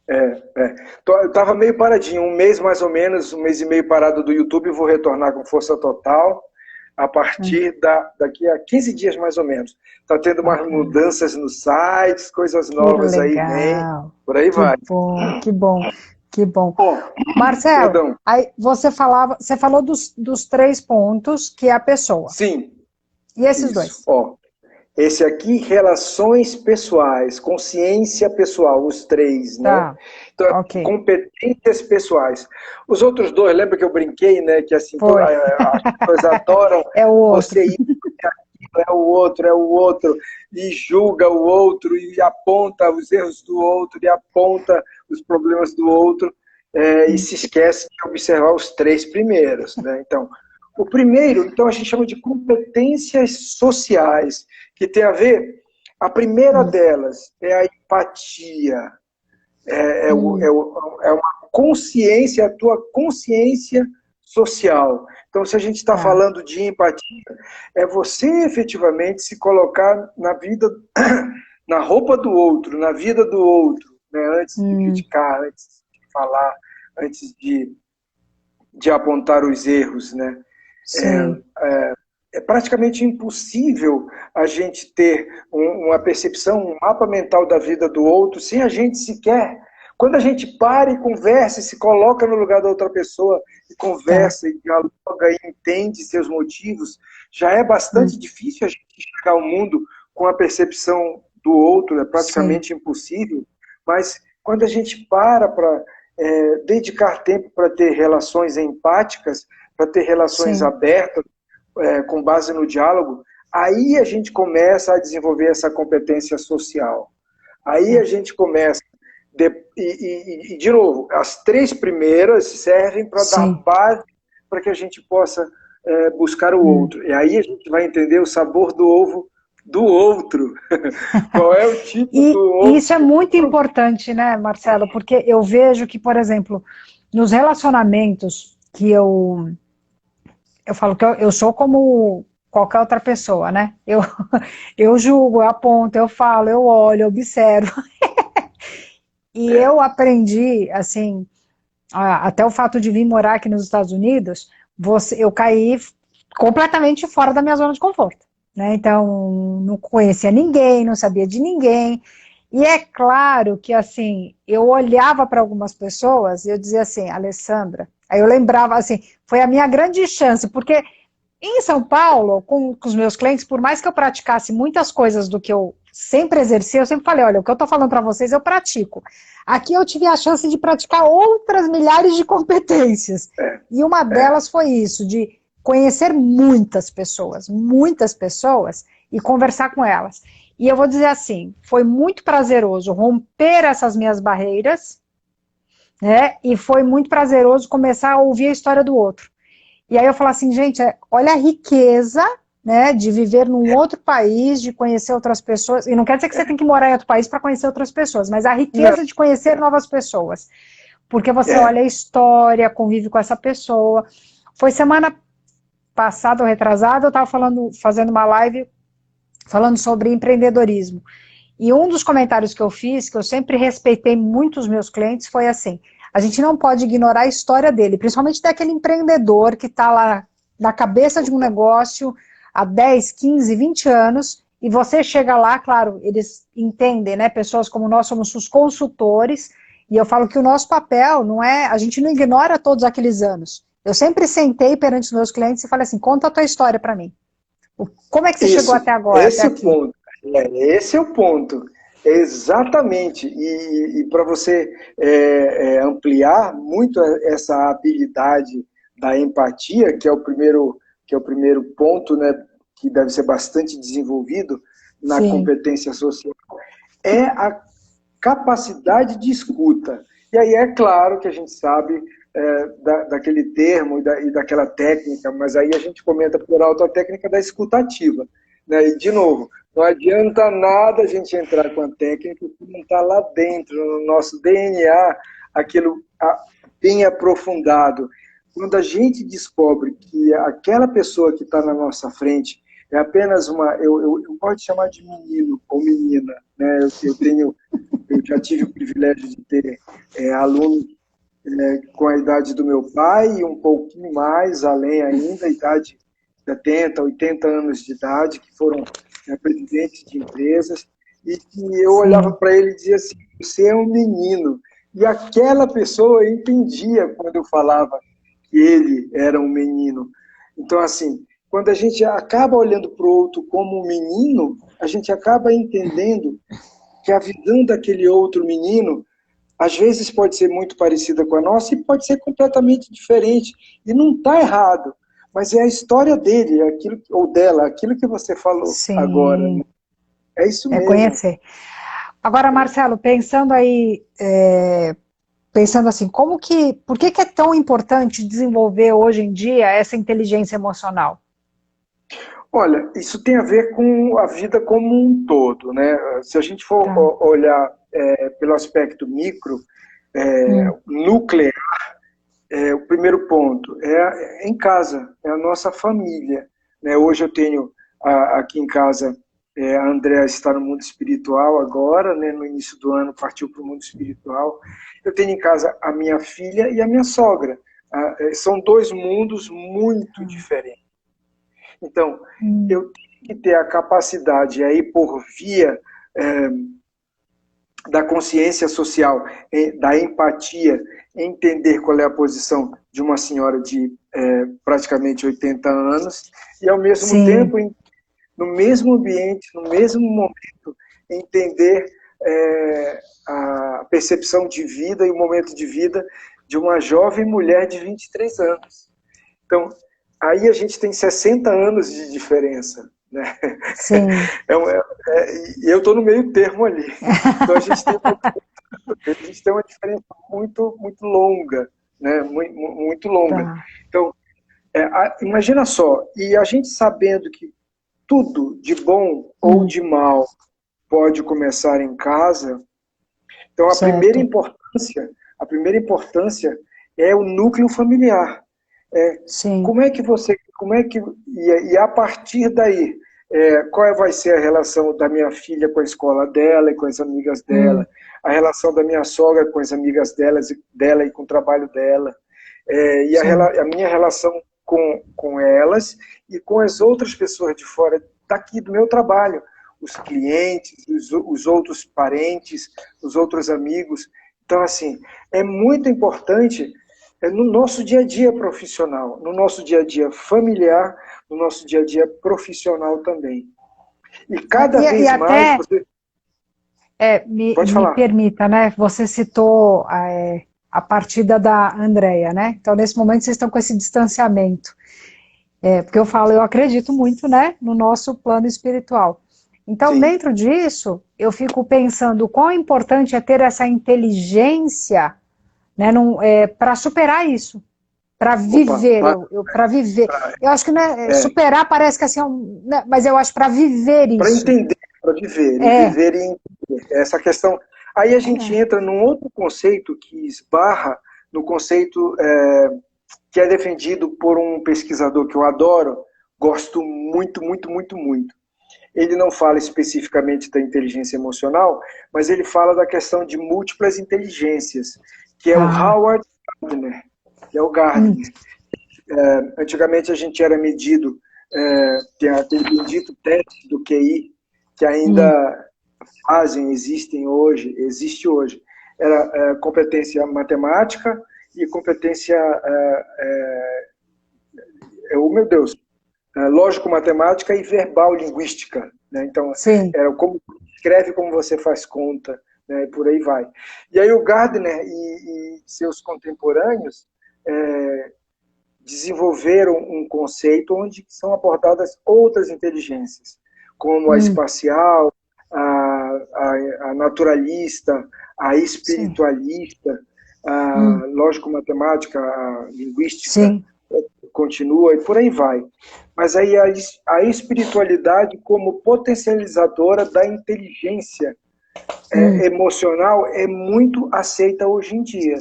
[SPEAKER 2] Eu estava meio paradinho, um mês mais ou menos, um mês e meio parado do YouTube, vou retornar com força total a partir daqui a 15 dias mais ou menos. Está tendo umas mudanças nos sites, coisas novas aí, por aí vai.
[SPEAKER 1] Que bom, que bom. Que bom. Marcelo, aí você falou dos 3 pontos, que é a pessoa.
[SPEAKER 2] Sim.
[SPEAKER 1] E esses dois?
[SPEAKER 2] Esse aqui, relações pessoais, consciência pessoal, os 3, né? Então, competências pessoais. Os outros 2, lembra que eu brinquei, né? Que assim, as pessoas adoram você ir, é o outro, e julga o outro, e aponta os erros do outro, e aponta os problemas do outro, e se esquece de observar os 3 primeiros, né? Então, o primeiro, então, a gente chama de competências sociais, que tem a ver, a primeira delas é a empatia, é uma consciência, a tua consciência social. Então, se a gente está falando de empatia, é você efetivamente se colocar na vida, na roupa do outro, na vida do outro, né? Antes de criticar, antes de falar, antes de apontar os erros, né? É praticamente impossível a gente ter uma percepção, um mapa mental da vida do outro, sem a gente sequer... Quando a gente para e conversa, e se coloca no lugar da outra pessoa, e conversa, e dialoga, e entende seus motivos, já é bastante difícil a gente enxergar o mundo com a percepção do outro, é praticamente impossível, mas quando a gente para dedicar tempo para ter relações empáticas, para ter relações abertas, com base no diálogo, aí a gente começa a desenvolver essa competência social. Aí a gente começa... de novo, as 3 primeiras servem para dar base para que a gente possa buscar o outro. E aí a gente vai entender o sabor do ovo do outro. Qual é o tipo do outro.
[SPEAKER 1] Isso é muito importante, né, Marcelo? Porque eu vejo que, por exemplo, nos relacionamentos que eu falo que eu sou como qualquer outra pessoa, né? Eu julgo, eu aponto, eu falo, eu olho, eu observo. E eu aprendi, assim, até o fato de vir morar aqui nos Estados Unidos, eu caí completamente fora da minha zona de conforto, né? Então, não conhecia ninguém, não sabia de ninguém. E é claro que, assim, eu olhava para algumas pessoas e eu dizia assim, Alessandra, aí eu lembrava, assim, foi a minha grande chance, porque em São Paulo, com os meus clientes, por mais que eu praticasse muitas coisas do que eu sempre exerci, eu sempre falei, olha, o que eu estou falando para vocês eu pratico. Aqui eu tive a chance de praticar outras milhares de competências. E uma delas foi isso, de conhecer muitas pessoas, e conversar com elas. E eu vou dizer assim, foi muito prazeroso romper essas minhas barreiras né? E foi muito prazeroso começar a ouvir a história do outro. E aí eu falo assim, gente, olha a riqueza, né, de viver num outro país, de conhecer outras pessoas, e não quer dizer que você tem que morar em outro país para conhecer outras pessoas, mas a
[SPEAKER 2] Não,
[SPEAKER 1] riqueza de conhecer novas pessoas, porque você
[SPEAKER 2] é,
[SPEAKER 1] olha a história, convive com essa pessoa. Foi semana passada ou retrasada, eu estava fazendo uma live falando sobre empreendedorismo. E um dos comentários que eu fiz, que eu sempre respeitei muito os meus clientes, foi assim: a gente não pode ignorar a história dele, principalmente daquele empreendedor que está lá na cabeça de um negócio há 10, 15, 20 anos, e você chega lá, claro, eles entendem, né? Pessoas como nós somos os consultores, e eu falo que o nosso papel não é, a gente não ignora todos aqueles anos. Eu sempre sentei perante os meus clientes e falei assim: conta a tua história para mim. Como é que você chegou
[SPEAKER 2] isso,
[SPEAKER 1] até agora, até
[SPEAKER 2] esse
[SPEAKER 1] aqui?
[SPEAKER 2] ponto. Esse é o ponto. Exatamente. E para você ampliar muito essa habilidade da empatia, que é o primeiro ponto, né, que deve ser bastante desenvolvido na
[SPEAKER 1] Sim,
[SPEAKER 2] competência social, é a capacidade de escuta. E aí é claro que a gente sabe daquele termo e daquela técnica, mas aí a gente comenta por alto a técnica da escutativa. Né? E, de novo, não adianta nada a gente entrar com a técnica que não está lá dentro, no nosso DNA, aquilo bem aprofundado. Quando a gente descobre que aquela pessoa que está na nossa frente é apenas eu gosto de chamar de menino ou menina, né? Eu já tive o privilégio de ter alunos com a idade do meu pai e um pouquinho mais, além ainda, idade 70, 80 anos de idade, que foram presidentes de empresas, e que eu olhava
[SPEAKER 1] sim.
[SPEAKER 2] para ele e dizia assim: você é um menino. E aquela pessoa entendia quando eu falava que ele era um menino. Então, assim, quando a gente acaba olhando para o outro como um menino, a gente acaba entendendo que a visão daquele outro menino às vezes pode ser muito parecida com a nossa e pode ser completamente diferente. E não está errado, mas é a história dele, ou dela, aquilo que você falou agora. Né?
[SPEAKER 1] Sim,
[SPEAKER 2] É isso
[SPEAKER 1] é
[SPEAKER 2] mesmo.
[SPEAKER 1] conhecer. Agora, Marcelo, pensando aí, pensando assim, por que é tão importante desenvolver hoje em dia essa inteligência emocional?
[SPEAKER 2] Olha, isso tem a ver com a vida como um todo. Né? Se a gente for
[SPEAKER 1] Tá.
[SPEAKER 2] olhar pelo aspecto micro,
[SPEAKER 1] Hum,
[SPEAKER 2] nuclear, o primeiro ponto é em casa, é a nossa família. Né? Hoje eu tenho aqui em casa, a Andrea está no mundo espiritual agora, né? No início do ano partiu para o mundo espiritual. Eu tenho em casa a minha filha e a minha sogra. São dois mundos muito diferentes. Então,
[SPEAKER 1] hum,
[SPEAKER 2] eu tenho que ter a capacidade aí por via é, da consciência social, da empatia, entender qual é a posição de uma senhora de praticamente 80 anos e, ao mesmo
[SPEAKER 1] sim,
[SPEAKER 2] tempo, no mesmo ambiente, no mesmo momento, entender a percepção de vida e o momento de vida de uma jovem mulher de 23 anos. Então, aí a gente tem 60 anos de diferença. Né?
[SPEAKER 1] sim.
[SPEAKER 2] E eu estou no meio termo ali. Então, a gente tem uma diferença muito, muito longa, né? Muito, muito longa.
[SPEAKER 1] Tá.
[SPEAKER 2] Então, imagina só, e a gente sabendo que tudo de bom ou
[SPEAKER 1] Hum,
[SPEAKER 2] de mal pode começar em casa, então
[SPEAKER 1] certo.
[SPEAKER 2] a primeira importância é o núcleo familiar. É,
[SPEAKER 1] Sim.
[SPEAKER 2] e a partir daí, qual vai ser a relação da minha filha com a escola dela e com as amigas
[SPEAKER 1] Hum,
[SPEAKER 2] dela, a relação da minha sogra com as amigas dela e com o trabalho dela, e
[SPEAKER 1] certo.
[SPEAKER 2] a minha relação com elas e com as outras pessoas de fora daqui do meu trabalho, os clientes, os outros parentes, os outros amigos. Então, assim, é muito importante no nosso dia a dia profissional, no nosso dia a dia familiar, no nosso dia a dia profissional também. E cada
[SPEAKER 1] E
[SPEAKER 2] vez mais
[SPEAKER 1] até
[SPEAKER 2] você pode
[SPEAKER 1] me
[SPEAKER 2] falar.
[SPEAKER 1] permita, né? Você citou a partida da Andrea, né? Então, nesse momento, vocês estão com esse distanciamento. Porque eu falo, eu acredito muito, né, no nosso plano espiritual. Então,
[SPEAKER 2] Sim,
[SPEAKER 1] dentro disso, eu fico pensando o quão importante é ter essa inteligência, né? Para superar isso, para viver, para viver. Eu acho que superar parece que assim, né, mas eu acho para viver isso.
[SPEAKER 2] Para entender, para viver, viver e entender. Essa questão. Aí a gente entra num outro conceito que esbarra no conceito que é defendido por um pesquisador que eu adoro, gosto muito, muito, muito, muito. Ele não fala especificamente da inteligência emocional, mas ele fala da questão de múltiplas inteligências, que é o Howard Gardner, que é o Gardner. Antigamente a gente era medido, tem aquele bendito teste do QI, que ainda existe hoje. Era competência matemática e competência, lógico-matemática e verbal-linguística. Né? Então, era como escreve, como você faz conta, né? E por aí vai. E aí o Gardner e seus contemporâneos desenvolveram um conceito onde são abordadas outras inteligências, como a espacial, a naturalista, a espiritualista, a lógico-matemática, a linguística, continua e por aí vai. Mas aí a espiritualidade como potencializadora da inteligência emocional é muito aceita hoje em dia.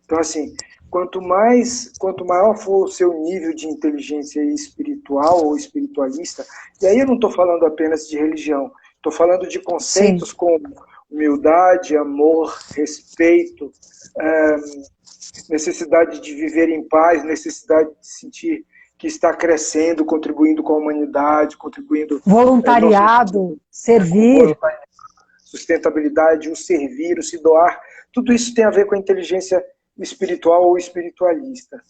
[SPEAKER 2] Então, assim, quanto maior for o seu nível de inteligência espiritual ou espiritualista, e aí eu não estou falando apenas de religião, estou falando de conceitos como humildade, amor, respeito, necessidade de viver em paz, necessidade de sentir que está crescendo, contribuindo com a humanidade, contribuindo...
[SPEAKER 1] Voluntariado, servir.
[SPEAKER 2] Sustentabilidade, o servir, o se doar, tudo isso tem a ver com a inteligência espiritual ou espiritualista.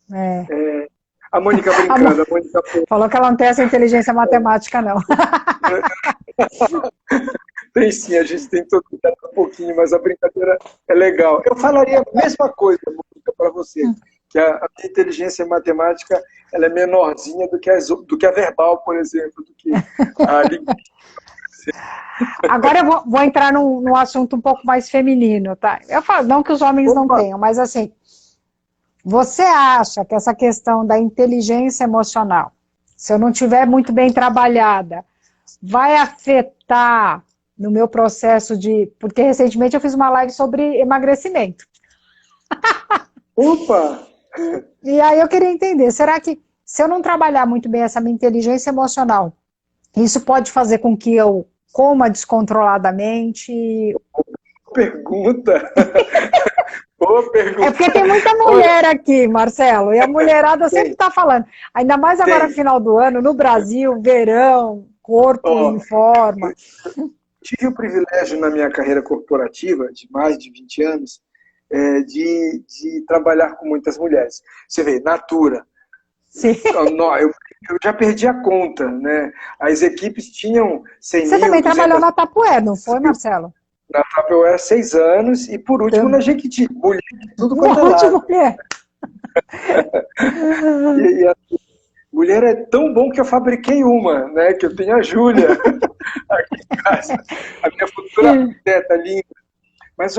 [SPEAKER 2] Né? A Mônica brincando. A Mônica...
[SPEAKER 1] Falou que ela não tem essa inteligência matemática, não.
[SPEAKER 2] Tem sim, a gente tem todo um pouquinho, mas a brincadeira é legal. Eu falaria a mesma coisa, Mônica, para você, que a inteligência matemática ela é menorzinha do que a verbal, por exemplo, do que a linguística.
[SPEAKER 1] Agora eu vou entrar num assunto um pouco mais feminino, tá? Eu falo, não que os homens não tenham, mas assim, você acha que essa questão da inteligência emocional, se eu não tiver muito bem trabalhada, vai afetar no meu processo de... Porque recentemente eu fiz uma live sobre emagrecimento.
[SPEAKER 2] Opa!
[SPEAKER 1] E aí eu queria entender, será que se eu não trabalhar muito bem essa minha inteligência emocional, isso pode fazer com que eu coma descontroladamente?
[SPEAKER 2] Pergunta! Boa pergunta!
[SPEAKER 1] É porque tem muita mulher aqui, Marcelo, e a mulherada sempre está falando. Ainda mais agora, final do ano, no Brasil, verão, corpo em forma.
[SPEAKER 2] Tive o privilégio na minha carreira corporativa, de mais de 20 anos, de trabalhar com muitas mulheres. Você vê, Natura.
[SPEAKER 1] Sim.
[SPEAKER 2] Eu já perdi a conta, né? As equipes tinham 100
[SPEAKER 1] Você também trabalhou na Tupperware, não foi, Marcelo?
[SPEAKER 2] Na Tupperware 6 anos e, por último, na Jequiti. Mulher, tudo quanto é lado.
[SPEAKER 1] Mulher.
[SPEAKER 2] E a mulher é tão bom que eu fabriquei uma, né? Que eu tenho a Júlia aqui em casa. A minha futura arquiteta linda. Mas,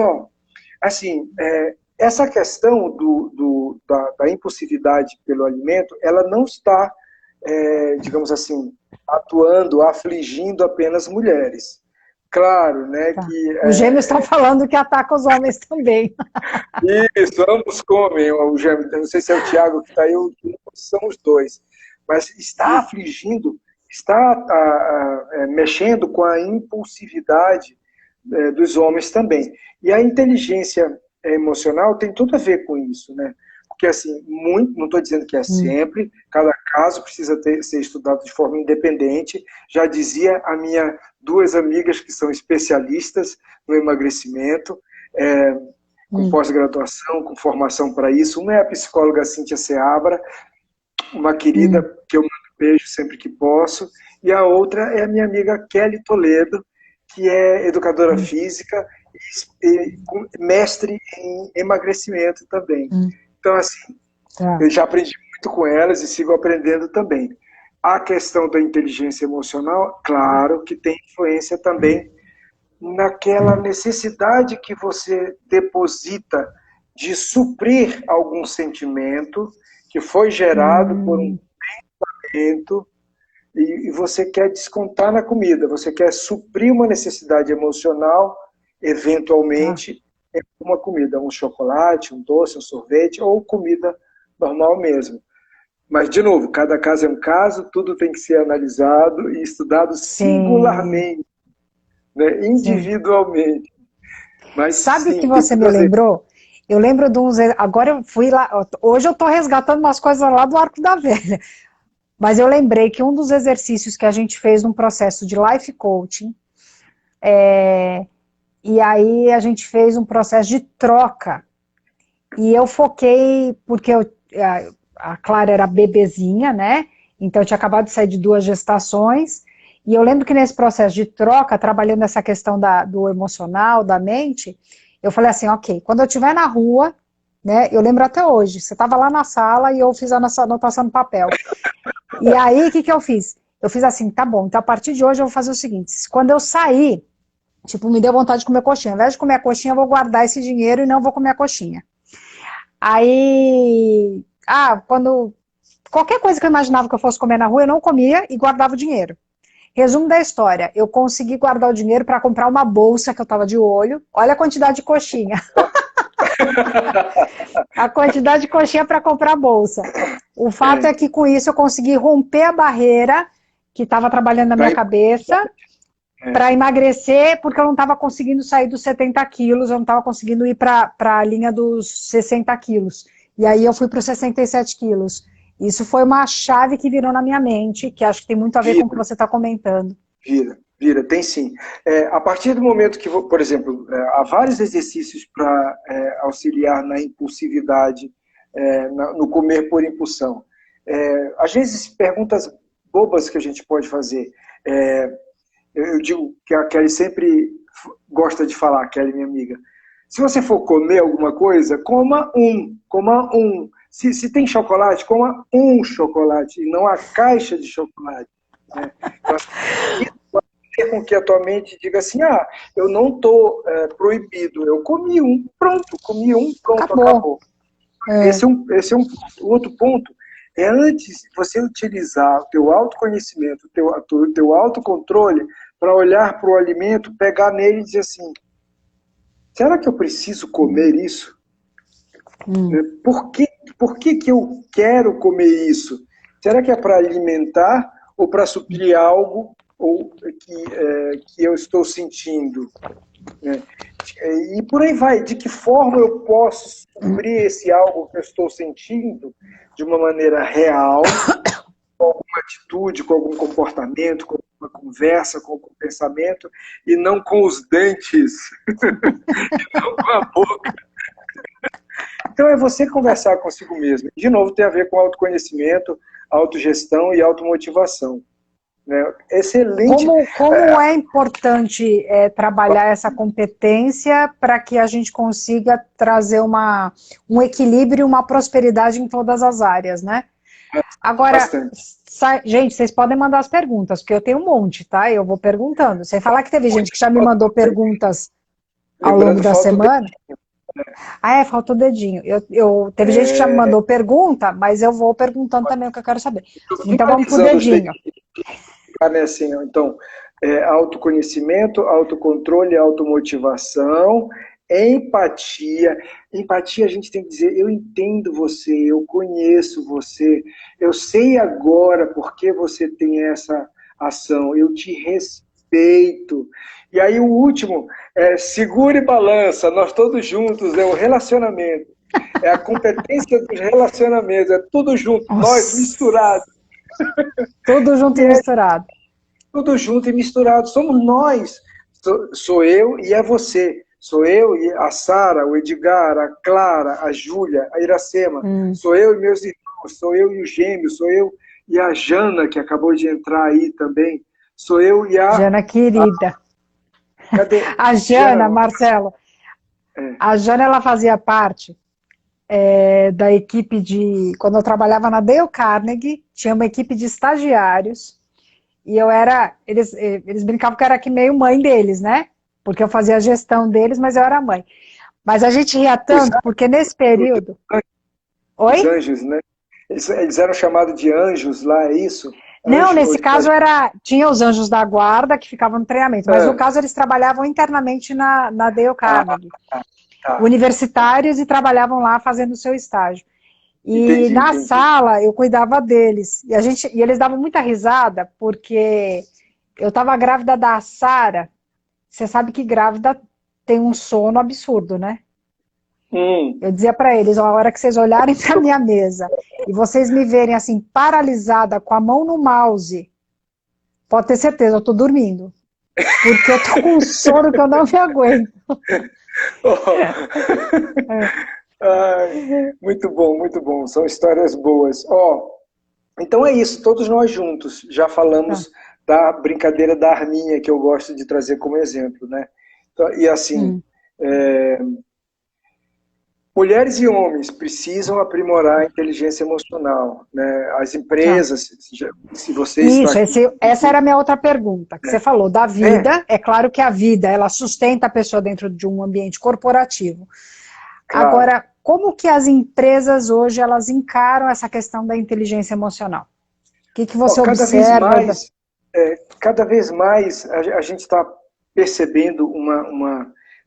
[SPEAKER 2] assim, essa questão da impulsividade pelo alimento, ela não está, digamos assim, afligindo apenas mulheres. Claro, né? Que,
[SPEAKER 1] os gêmeos estão falando que ataca os homens também.
[SPEAKER 2] Isso, ambos comem o gêmeo. Não sei se é o Tiago que está aí, são os dois. Mas está afligindo, está mexendo com a impulsividade dos homens também. E a inteligência emocional tem tudo a ver com isso, né? Porque, assim, não estou dizendo que é sempre, cada caso precisa ser estudado de forma independente. Já dizia a minha 2 amigas que são especialistas no emagrecimento, com pós-graduação, com formação para isso. Uma é a psicóloga Cíntia Seabra, uma querida que eu mando beijo sempre que posso, e a outra é a minha amiga Kelly Toledo, que é educadora física e mestre em emagrecimento também. Então, assim, eu já aprendi muito com elas e sigo aprendendo também. A questão da inteligência emocional, claro que tem influência também naquela necessidade que você deposita de suprir algum sentimento que foi gerado por um pensamento e você quer descontar na comida, você quer suprir uma necessidade emocional, eventualmente, em uma comida, um chocolate, um doce, um sorvete, ou comida normal mesmo. Mas, de novo, cada caso é um caso, tudo tem que ser analisado e estudado singularmente, né, individualmente. Mas,
[SPEAKER 1] sabe o
[SPEAKER 2] sim,
[SPEAKER 1] que você me lembrou? Eu lembro de uns... Agora eu fui lá... Hoje eu estou resgatando umas coisas lá do Arco da Velha. Mas eu lembrei que um dos exercícios que a gente fez num processo de life coaching, e aí a gente fez um processo de troca. E eu foquei, porque a Clara era bebezinha, né? Então eu tinha acabado de sair de 2 gestações. E eu lembro que nesse processo de troca, trabalhando essa questão do emocional, da mente, eu falei assim, ok, quando eu estiver na rua, né? Eu lembro até hoje, você estava lá na sala e eu fiz a nossa anotação no papel. E aí, o que eu fiz? Eu fiz assim, tá bom, então a partir de hoje eu vou fazer o seguinte, quando eu sair, tipo, me deu vontade de comer coxinha, ao invés de comer a coxinha, eu vou guardar esse dinheiro e não vou comer a coxinha. Aí, qualquer coisa que eu imaginava que eu fosse comer na rua, eu não comia e guardava o dinheiro. Resumo da história, eu consegui guardar o dinheiro para comprar uma bolsa que eu estava de olho, olha a quantidade de coxinha. A quantidade de coxinha para comprar a bolsa. O fato é que com isso eu consegui romper a barreira que estava trabalhando na minha cabeça para emagrecer, porque eu não estava conseguindo sair dos 70 quilos, eu não estava conseguindo ir para a linha dos 60 quilos. E aí eu fui para os 67 quilos. Isso foi uma chave que virou na minha mente, que acho que tem muito a ver com o que você está comentando.
[SPEAKER 2] Vira, tem sim. A partir do momento que, por exemplo, há vários exercícios para auxiliar na impulsividade, no comer por impulsão. Às vezes, perguntas bobas que a gente pode fazer. Eu digo que a Kelly sempre gosta de falar, Kelly, minha amiga, se você for comer alguma coisa, coma um. Se tem chocolate, coma um chocolate, e não a caixa de chocolate. Né? Então, isso pode fazer com que a tua mente diga assim, eu não estou proibido, eu comi um, pronto, acabou. Esse é um ponto. O outro ponto é antes você utilizar o teu autoconhecimento, o teu autocontrole, para olhar para o alimento, pegar nele e dizer assim, será que eu preciso comer isso? Por que eu quero comer isso? Será que é para alimentar ou para suprir algo que eu estou sentindo? E por aí vai. De que forma eu posso suprir esse algo que eu estou sentindo de uma maneira real, com alguma atitude, com algum comportamento, com uma conversa, com algum pensamento, e não com os dentes, e não com a boca. Então é você conversar consigo mesmo. De novo, tem a ver com autoconhecimento, autogestão e automotivação. Né? Excelente.
[SPEAKER 1] Como é importante trabalhar essa competência para que a gente consiga trazer um equilíbrio e uma prosperidade em todas as áreas, né? Agora, gente, vocês podem mandar as perguntas, porque eu tenho um monte, tá? Eu vou perguntando. Sem falar que teve gente que já me mandou perguntas ao longo da semana. Faltou o dedinho. Teve gente que já me mandou pergunta, mas eu vou perguntando também o que eu quero saber. Então vamos pro dedinho.
[SPEAKER 2] Então, autoconhecimento, autocontrole, automotivação, empatia. Empatia a gente tem que dizer, eu entendo você, eu conheço você, eu sei agora por que você tem essa ação, eu te respeito. E aí o último, segura e balança, nós todos juntos, é o relacionamento. É a competência dos relacionamentos, é tudo junto, nós misturados.
[SPEAKER 1] Tudo junto e misturado.
[SPEAKER 2] Tudo junto e misturado, somos nós. Sou eu e é você. Sou eu e a Sara, o Edgar, a Clara, a Júlia, a Iracema. Sou eu e meus irmãos, sou eu e o gêmeo, sou eu e a Jana, que acabou de entrar aí também. Sou eu e a...
[SPEAKER 1] Jana querida.
[SPEAKER 2] Cadê?
[SPEAKER 1] A Jana, Marcelo. A Jana, ela fazia parte da equipe de... Quando eu trabalhava na Dale Carnegie, tinha uma equipe de estagiários, e eu era... Eles brincavam que eu era que meio mãe deles, né? Porque eu fazia a gestão deles, mas eu era mãe. Mas a gente ria tanto porque nesse período...
[SPEAKER 2] Os
[SPEAKER 1] Oi?
[SPEAKER 2] anjos, né? Eles eram chamados de anjos lá, é isso?
[SPEAKER 1] Não,
[SPEAKER 2] Anjo ou
[SPEAKER 1] nesse caso tinha os anjos da guarda que ficavam no treinamento, mas no caso eles trabalhavam internamente na Dale
[SPEAKER 2] Ah,
[SPEAKER 1] Carnegie,
[SPEAKER 2] tá.
[SPEAKER 1] universitários, e trabalhavam lá fazendo o seu estágio. E
[SPEAKER 2] Entendi,
[SPEAKER 1] na
[SPEAKER 2] entendi.
[SPEAKER 1] sala eu cuidava deles, e eles davam muita risada porque eu estava grávida da Sara. Você sabe que grávida tem um sono absurdo, né?
[SPEAKER 2] Hum.
[SPEAKER 1] Eu dizia para eles, a hora que vocês olharem para minha mesa e vocês me verem assim, paralisada, com a mão no mouse, pode ter certeza, eu tô dormindo. Porque eu tô com um sono que eu não me aguento. É.
[SPEAKER 2] Ai, muito bom, muito bom. São histórias boas. Então é isso, todos nós juntos. Já
[SPEAKER 1] Tá.
[SPEAKER 2] falamos da brincadeira da arminha, que eu gosto de trazer como exemplo, né? Então, e assim,
[SPEAKER 1] Hum.
[SPEAKER 2] mulheres e homens precisam aprimorar a inteligência emocional, né? As
[SPEAKER 1] Tá.
[SPEAKER 2] empresas, se você está
[SPEAKER 1] Isso,
[SPEAKER 2] aqui...
[SPEAKER 1] essa era a minha outra pergunta, que você falou da
[SPEAKER 2] É,
[SPEAKER 1] vida. É claro que a vida, ela sustenta a pessoa dentro de um ambiente corporativo.
[SPEAKER 2] claro.
[SPEAKER 1] Agora, como que as empresas hoje, elas encaram essa questão da inteligência emocional? O que você
[SPEAKER 2] Cada vez
[SPEAKER 1] observa?
[SPEAKER 2] mais, cada vez mais a gente está percebendo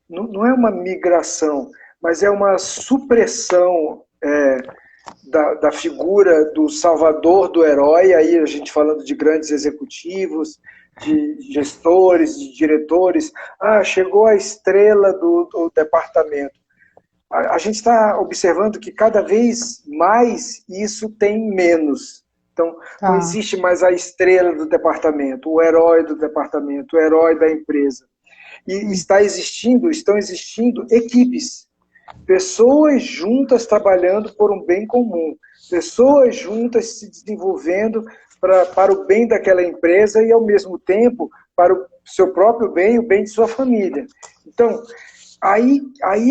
[SPEAKER 2] não é uma migração, mas é uma supressão da figura do salvador, do herói, aí a gente falando de grandes executivos, de gestores, de diretores. Chegou a estrela do departamento. A gente está observando que cada vez mais isso tem menos. Então, não
[SPEAKER 1] Tá.
[SPEAKER 2] existe mais a estrela do departamento, o herói do departamento, o herói da empresa. E estão existindo equipes, pessoas juntas trabalhando por um bem comum, pessoas juntas se desenvolvendo para o bem daquela empresa e, ao mesmo tempo, para o seu próprio bem e o bem de sua família. Então, aí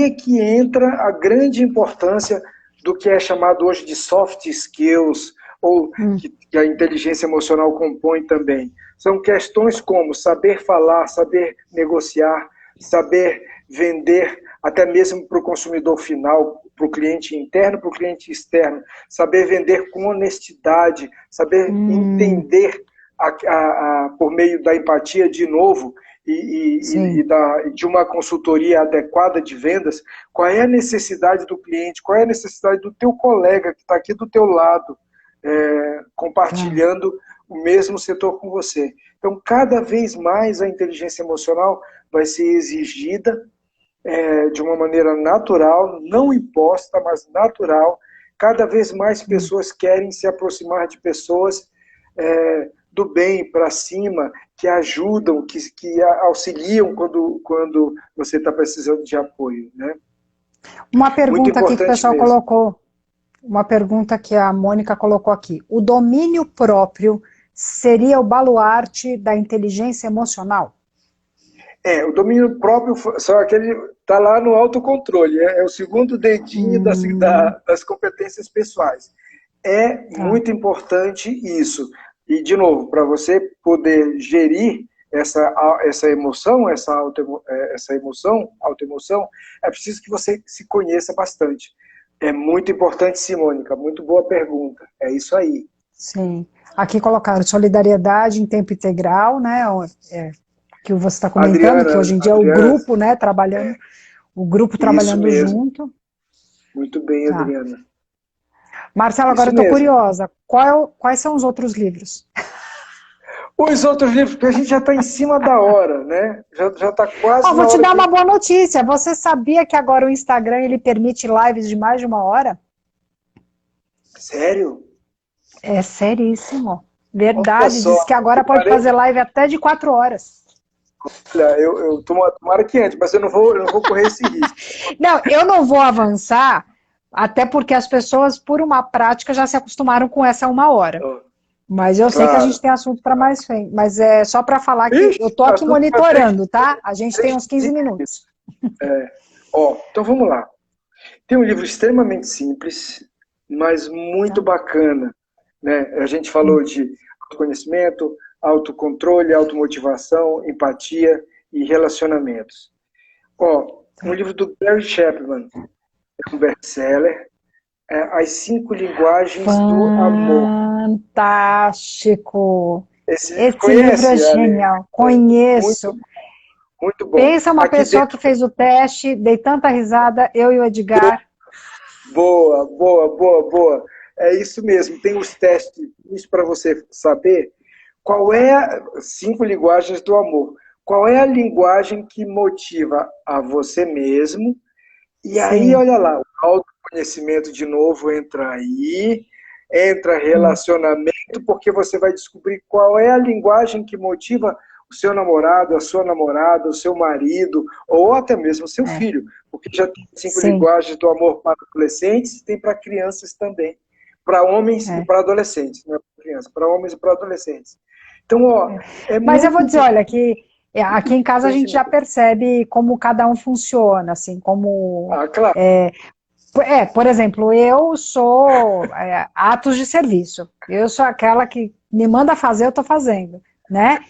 [SPEAKER 2] é que entra a grande importância do que é chamado hoje de soft skills, ou que a inteligência emocional compõe também. São questões como saber falar, saber negociar, saber vender, até mesmo para o consumidor final, para o cliente interno, para o cliente externo, saber vender com honestidade, saber entender por meio da empatia de novo,
[SPEAKER 1] Sim.
[SPEAKER 2] de uma consultoria adequada de vendas, qual é a necessidade do cliente, qual é a necessidade do teu colega que está aqui do teu lado,
[SPEAKER 1] Tá.
[SPEAKER 2] compartilhando o mesmo setor com você. Então, cada vez mais a inteligência emocional vai ser exigida de uma maneira natural, não imposta, mas natural. Cada vez mais pessoas querem se aproximar de pessoas do bem para cima, que ajudam, que auxiliam quando você está precisando de apoio, né?
[SPEAKER 1] Uma
[SPEAKER 2] Muito
[SPEAKER 1] pergunta aqui que o
[SPEAKER 2] importante
[SPEAKER 1] pessoal
[SPEAKER 2] mesmo.
[SPEAKER 1] colocou, uma pergunta que a Mônica colocou aqui. O domínio próprio seria o baluarte da inteligência emocional?
[SPEAKER 2] O domínio próprio, só aquele está lá no autocontrole, é o segundo dedinho das competências pessoais. É
[SPEAKER 1] Tá.
[SPEAKER 2] muito importante isso. E, de novo, para você poder gerir essa emoção, essa autoemoção, é preciso que você se conheça bastante. É muito importante, Simônica, muito boa pergunta. É isso aí.
[SPEAKER 1] Sim. Aqui colocaram solidariedade em tempo integral, né? Que você está comentando, que hoje em dia é o
[SPEAKER 2] Adriana,
[SPEAKER 1] grupo, né, trabalhando, o grupo
[SPEAKER 2] isso
[SPEAKER 1] trabalhando
[SPEAKER 2] mesmo.
[SPEAKER 1] junto.
[SPEAKER 2] Muito bem,
[SPEAKER 1] Tá.
[SPEAKER 2] Adriana.
[SPEAKER 1] Marcelo, agora
[SPEAKER 2] Isso
[SPEAKER 1] eu estou
[SPEAKER 2] mesmo.
[SPEAKER 1] curiosa. Quais são os outros livros?
[SPEAKER 2] Os outros livros, porque a gente já está em cima da hora, né? Já está quase
[SPEAKER 1] Vou
[SPEAKER 2] na
[SPEAKER 1] te
[SPEAKER 2] hora
[SPEAKER 1] dar
[SPEAKER 2] de...
[SPEAKER 1] uma boa notícia. Você sabia que agora o Instagram ele permite lives de mais de 1 hora?
[SPEAKER 2] Sério?
[SPEAKER 1] É seríssimo.
[SPEAKER 2] Olha
[SPEAKER 1] Verdade.
[SPEAKER 2] só,
[SPEAKER 1] Diz que agora pode fazer live até de 4 horas.
[SPEAKER 2] olha, eu tomara que antes, mas eu não vou correr esse risco.
[SPEAKER 1] Não, eu não vou avançar, até porque as pessoas, por uma prática, já se acostumaram com essa 1 hora. Mas eu sei que a gente
[SPEAKER 2] Claro.
[SPEAKER 1] tem assunto para mais frente. Mas é só para falar que eu
[SPEAKER 2] Ixi,
[SPEAKER 1] tô aqui
[SPEAKER 2] assunto para
[SPEAKER 1] monitorando, tá? A gente tem uns 15 minutos.
[SPEAKER 2] Então vamos lá. Tem um livro extremamente simples, mas muito
[SPEAKER 1] Tá?
[SPEAKER 2] bacana, né? A gente falou de autoconhecimento, autocontrole, automotivação, empatia e relacionamentos. um livro do Gary Chapman, é um best-seller, As 5 Linguagens do Amor.
[SPEAKER 1] Fantástico!
[SPEAKER 2] Esse
[SPEAKER 1] Esse livro é
[SPEAKER 2] conhece, Ale?
[SPEAKER 1] genial, conheço.
[SPEAKER 2] Muito, muito bom.
[SPEAKER 1] Pensa uma
[SPEAKER 2] Aqui
[SPEAKER 1] pessoa
[SPEAKER 2] dentro,
[SPEAKER 1] que fez o teste, dei tanta risada, eu e o Edgar.
[SPEAKER 2] boa, boa, boa, boa. É isso mesmo, tem os testes para você saber qual é 5 linguagens do amor. Qual é a linguagem que motiva a você mesmo? E aí,
[SPEAKER 1] Sim.
[SPEAKER 2] olha lá, o autoconhecimento de novo entra aí, entra relacionamento, porque você vai descobrir qual é a linguagem que motiva o seu namorado, a sua namorada, o seu marido, ou até mesmo o seu filho, porque já tem 5
[SPEAKER 1] Sim.
[SPEAKER 2] linguagens do amor para adolescentes, tem para crianças também, para homens e para adolescentes, não é para crianças, para homens e para adolescentes. Então, ó,
[SPEAKER 1] Mas eu
[SPEAKER 2] muito
[SPEAKER 1] vou dizer,
[SPEAKER 2] importante
[SPEAKER 1] olha, que aqui em casa a gente já
[SPEAKER 2] conhecimento.
[SPEAKER 1] percebe como cada um funciona, assim, como...
[SPEAKER 2] Ah, claro.
[SPEAKER 1] por exemplo, eu sou atos de serviço. Eu sou aquela que me manda fazer, eu estou fazendo, né?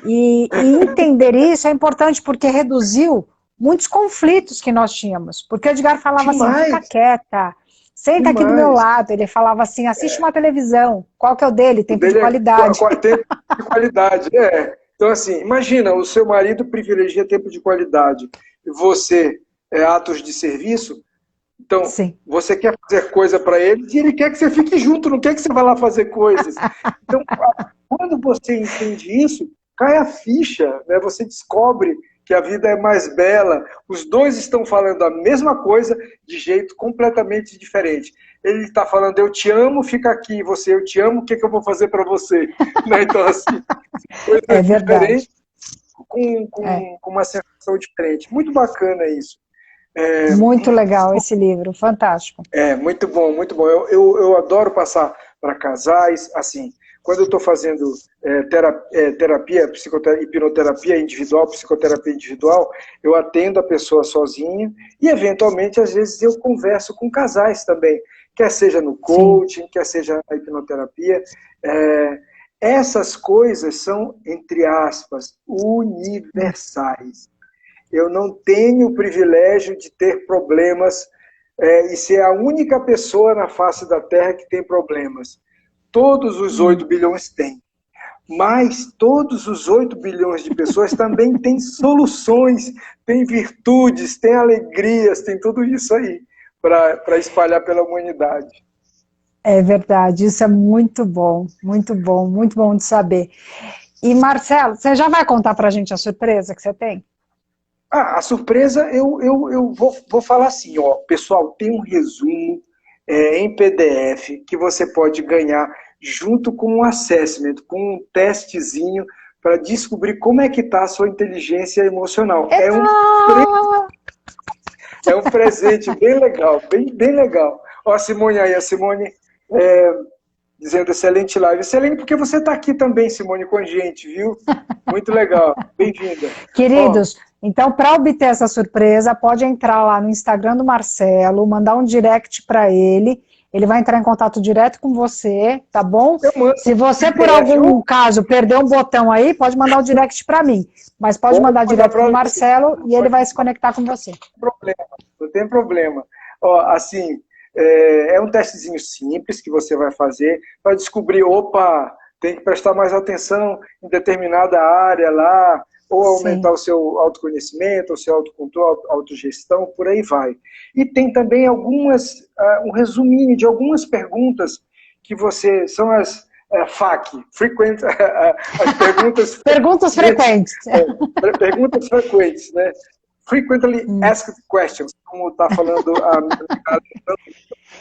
[SPEAKER 1] E entender isso é importante porque reduziu muitos conflitos que nós tínhamos. Porque o Edgar falava assim, fica
[SPEAKER 2] Demais,
[SPEAKER 1] quieta, senta aqui do meu
[SPEAKER 2] demais.
[SPEAKER 1] lado. Ele falava assim, assiste uma televisão. Qual que é o dele?
[SPEAKER 2] O
[SPEAKER 1] Tempo de
[SPEAKER 2] dele é
[SPEAKER 1] qualidade.
[SPEAKER 2] tempo de qualidade. Então, assim, imagina, o seu marido privilegia tempo de qualidade e você é atos de serviço. Então,
[SPEAKER 1] Sim.
[SPEAKER 2] você quer fazer coisa para ele e ele quer que você fique junto, não quer que você vá lá fazer coisas. Então, quando você entende isso, cai a ficha, né? Você descobre que a vida é mais bela. Os dois estão falando a mesma coisa de jeito completamente diferente. Ele está falando, eu te amo, fica aqui. Você, eu te amo, o que, que eu vou fazer para você? Né? Então, assim,
[SPEAKER 1] É
[SPEAKER 2] coisas
[SPEAKER 1] verdade.
[SPEAKER 2] diferentes com uma sensação diferente. Muito bacana isso.
[SPEAKER 1] Muito legal esse livro, fantástico.
[SPEAKER 2] Muito bom, muito bom. Eu adoro passar para casais, assim, quando eu estou fazendo terapia, hipnoterapia individual, psicoterapia individual, eu atendo a pessoa sozinha e, eventualmente, às vezes eu converso com casais também, quer seja no coaching, sim, quer seja na hipnoterapia. Essas coisas são, entre aspas, universais. Eu não tenho o privilégio de ter problemas e ser a única pessoa na face da Terra que tem problemas. Todos os 8 bilhões têm. Mas todos os 8 bilhões de pessoas também têm soluções, têm virtudes, têm alegrias, têm tudo isso aí para espalhar pela humanidade.
[SPEAKER 1] É verdade, isso é muito bom, muito bom, muito bom de saber. E Marcelo, você já vai contar para a gente a surpresa que você tem?
[SPEAKER 2] A surpresa, eu vou falar assim, ó, pessoal, tem um resumo em PDF que você pode ganhar junto com um assessment, com um testezinho para descobrir como é que está a sua inteligência emocional. É um presente bem legal, bem legal. Ó, a Simone aí, a Simone dizendo excelente live. Excelente porque você está aqui também, Simone, com a gente, viu? Muito legal, bem-vinda.
[SPEAKER 1] Queridos, então para obter essa surpresa, pode entrar lá no Instagram do Marcelo, mandar um direct para ele, ele vai entrar em contato direto com você, tá bom? Se você, por algum caso, perder um botão aí, pode mandar o direct para mim, mas pode mandar direto para o Marcelo e ele vai se conectar com você.
[SPEAKER 2] Não tem problema. Ó, assim, é um testezinho simples que você vai fazer para descobrir, opa, tem que prestar mais atenção em determinada área lá, ou aumentar o seu autoconhecimento, o seu autocontrole, autogestão, por aí vai. E tem também um resuminho de algumas perguntas que são as FAQ, as perguntas...
[SPEAKER 1] Perguntas frequentes.
[SPEAKER 2] Perguntas frequentes, né? Frequently asked questions, como está falando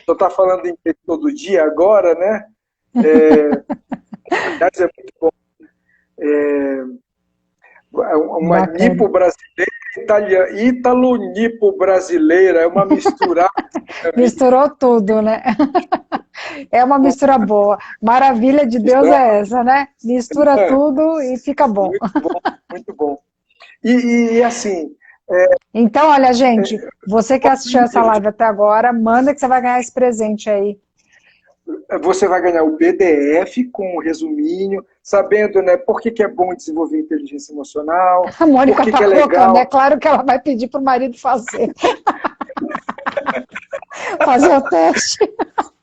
[SPEAKER 2] está falando em todo dia agora, né? Aliás, é muito bom. Uma nipo brasileira, ítalo-nipo brasileira, é uma mistura.
[SPEAKER 1] Misturou tudo, né? É uma mistura boa. Maravilha de Deus é essa, né? Mistura tudo e fica bom.
[SPEAKER 2] Muito bom, muito bom. E assim...
[SPEAKER 1] Então, olha, gente, você que assistiu essa live até agora, manda que você vai ganhar esse presente aí.
[SPEAKER 2] Você vai ganhar o PDF com o resuminho, sabendo, né, por que é bom desenvolver inteligência emocional,
[SPEAKER 1] A Mônica
[SPEAKER 2] por que
[SPEAKER 1] tá
[SPEAKER 2] é
[SPEAKER 1] colocando,
[SPEAKER 2] legal.
[SPEAKER 1] é claro que ela vai pedir para o marido fazer. Fazer o teste.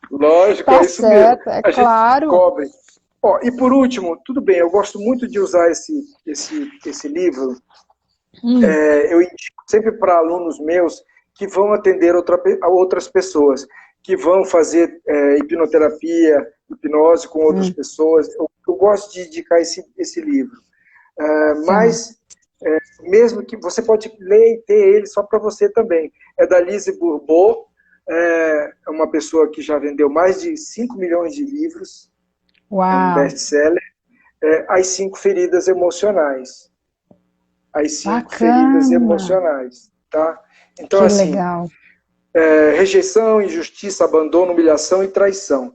[SPEAKER 2] Lógico,
[SPEAKER 1] Tá
[SPEAKER 2] é isso
[SPEAKER 1] certo,
[SPEAKER 2] mesmo.
[SPEAKER 1] é
[SPEAKER 2] A gente
[SPEAKER 1] claro.
[SPEAKER 2] descobre. Ó, e por último, tudo bem, eu gosto muito de usar esse livro. Eu indico sempre para alunos meus que vão atender a outras pessoas, que vão fazer hipnoterapia, hipnose com outras pessoas. Eu gosto de indicar esse livro. Mas, mesmo que você pode ler e ter ele só para você também. É da Lise Bourbeau, é uma pessoa que já vendeu mais de 5 milhões de livros, é um
[SPEAKER 1] Uau,
[SPEAKER 2] best-seller. As 5 feridas emocionais. As 5 feridas
[SPEAKER 1] bacana,
[SPEAKER 2] emocionais, tá? Então,
[SPEAKER 1] que
[SPEAKER 2] assim,
[SPEAKER 1] legal.
[SPEAKER 2] rejeição, injustiça, abandono, humilhação e traição.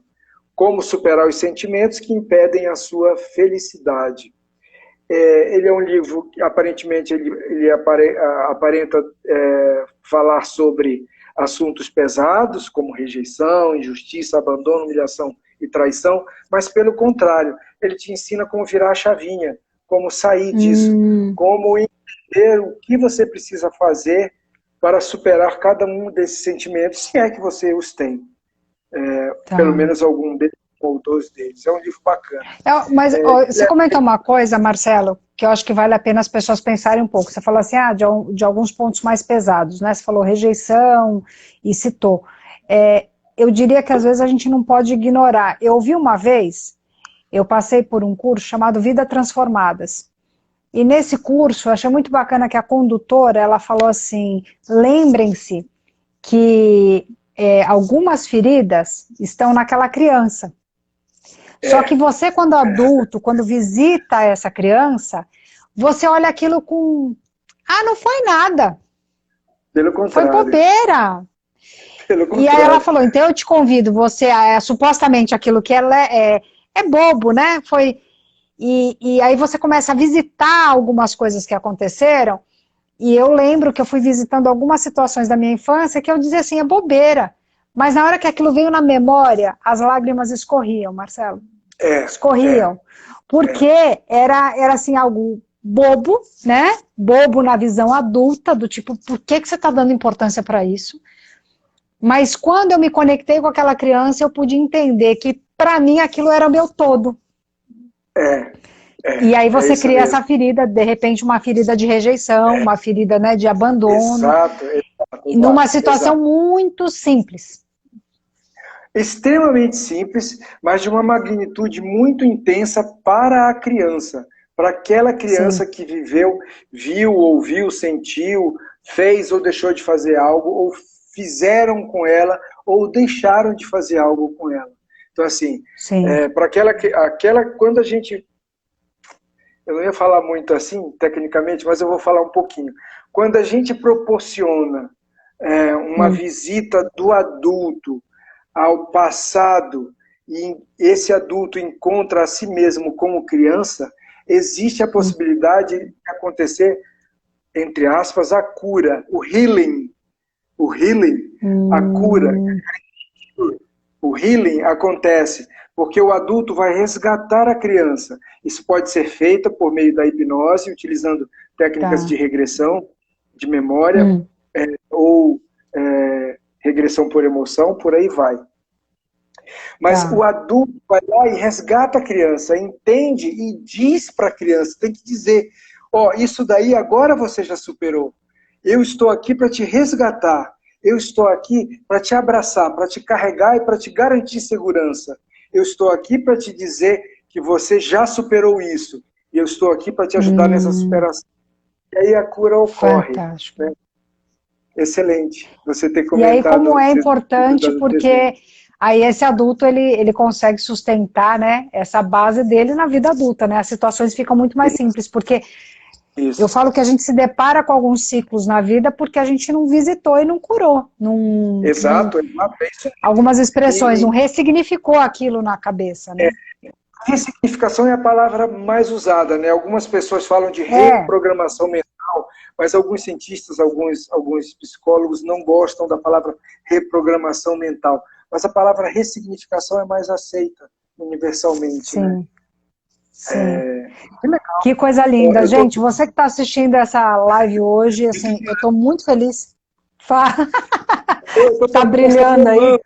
[SPEAKER 2] Como superar os sentimentos que impedem a sua felicidade. Ele é um livro que, aparentemente, ele aparenta falar sobre assuntos pesados, como rejeição, injustiça, abandono, humilhação e traição, mas, pelo contrário, ele te ensina como virar a chavinha, como sair disso, como entender o que você precisa fazer para superar cada um desses sentimentos, se é que você os tem. Pelo
[SPEAKER 1] Tá.
[SPEAKER 2] menos algum deles ou dois deles. É um livro bacana.
[SPEAKER 1] Mas ó, você comentou uma coisa, Marcelo, que eu acho que vale a pena as pessoas pensarem um pouco. Você falou assim, de alguns pontos mais pesados, né? Você falou rejeição e citou. Eu diria que às vezes a gente não pode ignorar. Eu ouvi uma vez, eu passei por um curso chamado Vida Transformadas. E nesse curso, eu achei muito bacana que a condutora, ela falou assim, lembrem-se que algumas feridas estão naquela criança. Só que você, quando adulto, quando visita essa criança, você olha aquilo com... não foi nada.
[SPEAKER 2] Pelo
[SPEAKER 1] Foi
[SPEAKER 2] contrário.
[SPEAKER 1] bobeira.
[SPEAKER 2] Pelo
[SPEAKER 1] E aí ela
[SPEAKER 2] contrário.
[SPEAKER 1] falou, então eu te convido, você, supostamente aquilo que ela é bobo, né? E aí você começa a visitar algumas coisas que aconteceram, e eu lembro que eu fui visitando algumas situações da minha infância que eu dizia assim, é bobeira. Mas na hora que aquilo veio na memória, as lágrimas escorriam, Marcelo. Escorriam. Porque era assim, algo bobo, né? Bobo na visão adulta, do tipo, por que você está dando importância para isso? Mas quando eu me conectei com aquela criança, eu pude entender que para mim aquilo era o meu todo. E aí você
[SPEAKER 2] isso
[SPEAKER 1] cria
[SPEAKER 2] mesmo.
[SPEAKER 1] essa ferida, de repente uma ferida de rejeição, uma ferida, né, de abandono,
[SPEAKER 2] Exato,
[SPEAKER 1] numa situação
[SPEAKER 2] exato.
[SPEAKER 1] muito simples.
[SPEAKER 2] Extremamente simples, mas de uma magnitude muito intensa para a criança. Para aquela criança
[SPEAKER 1] Sim.
[SPEAKER 2] que viveu, viu, ouviu, sentiu, fez ou deixou de fazer algo, ou fizeram com ela, ou deixaram de fazer algo com ela. Então, assim,
[SPEAKER 1] Sim.
[SPEAKER 2] para aquela, quando a gente... Eu não ia falar muito assim, tecnicamente, mas eu vou falar um pouquinho. Quando a gente proporciona uma visita do adulto ao passado e esse adulto encontra a si mesmo como criança, existe a possibilidade de acontecer, entre aspas, a cura, o healing. O healing, a cura. O healing acontece porque o adulto vai resgatar a criança. Isso pode ser feito por meio da hipnose, utilizando técnicas de regressão, de memória, ou regressão por emoção, por aí vai. Mas o adulto vai lá e resgata a criança, entende e diz para a criança, tem que dizer, isso daí agora você já superou. Eu estou aqui para te resgatar. Eu estou aqui para te abraçar, para te carregar e para te garantir segurança. Eu estou aqui para te dizer que você já superou isso. E eu estou aqui para te ajudar nessa superação. E aí a cura ocorre.
[SPEAKER 1] Fantástico.
[SPEAKER 2] Né? Excelente você ter
[SPEAKER 1] E
[SPEAKER 2] comentado.
[SPEAKER 1] aí como é importante, porque aí esse adulto ele consegue sustentar, né, essa base dele na vida adulta, né? As situações ficam muito mais simples, porque eu falo que a gente se depara com alguns ciclos na vida porque a gente não visitou e não curou.
[SPEAKER 2] Exato.
[SPEAKER 1] Algumas expressões, não ressignificou aquilo na cabeça, né?
[SPEAKER 2] Ressignificação é a palavra mais usada, né? Algumas pessoas falam de reprogramação mental, mas alguns cientistas, alguns psicólogos não gostam da palavra reprogramação mental. Mas a palavra ressignificação é mais aceita universalmente.
[SPEAKER 1] Sim.
[SPEAKER 2] Né?
[SPEAKER 1] Sim.
[SPEAKER 2] Que legal.
[SPEAKER 1] Que coisa linda. Gente, você que está assistindo essa live hoje, assim, eu estou muito feliz.
[SPEAKER 2] Eu
[SPEAKER 1] Tá
[SPEAKER 2] estou
[SPEAKER 1] brilhando aí.
[SPEAKER 2] tomando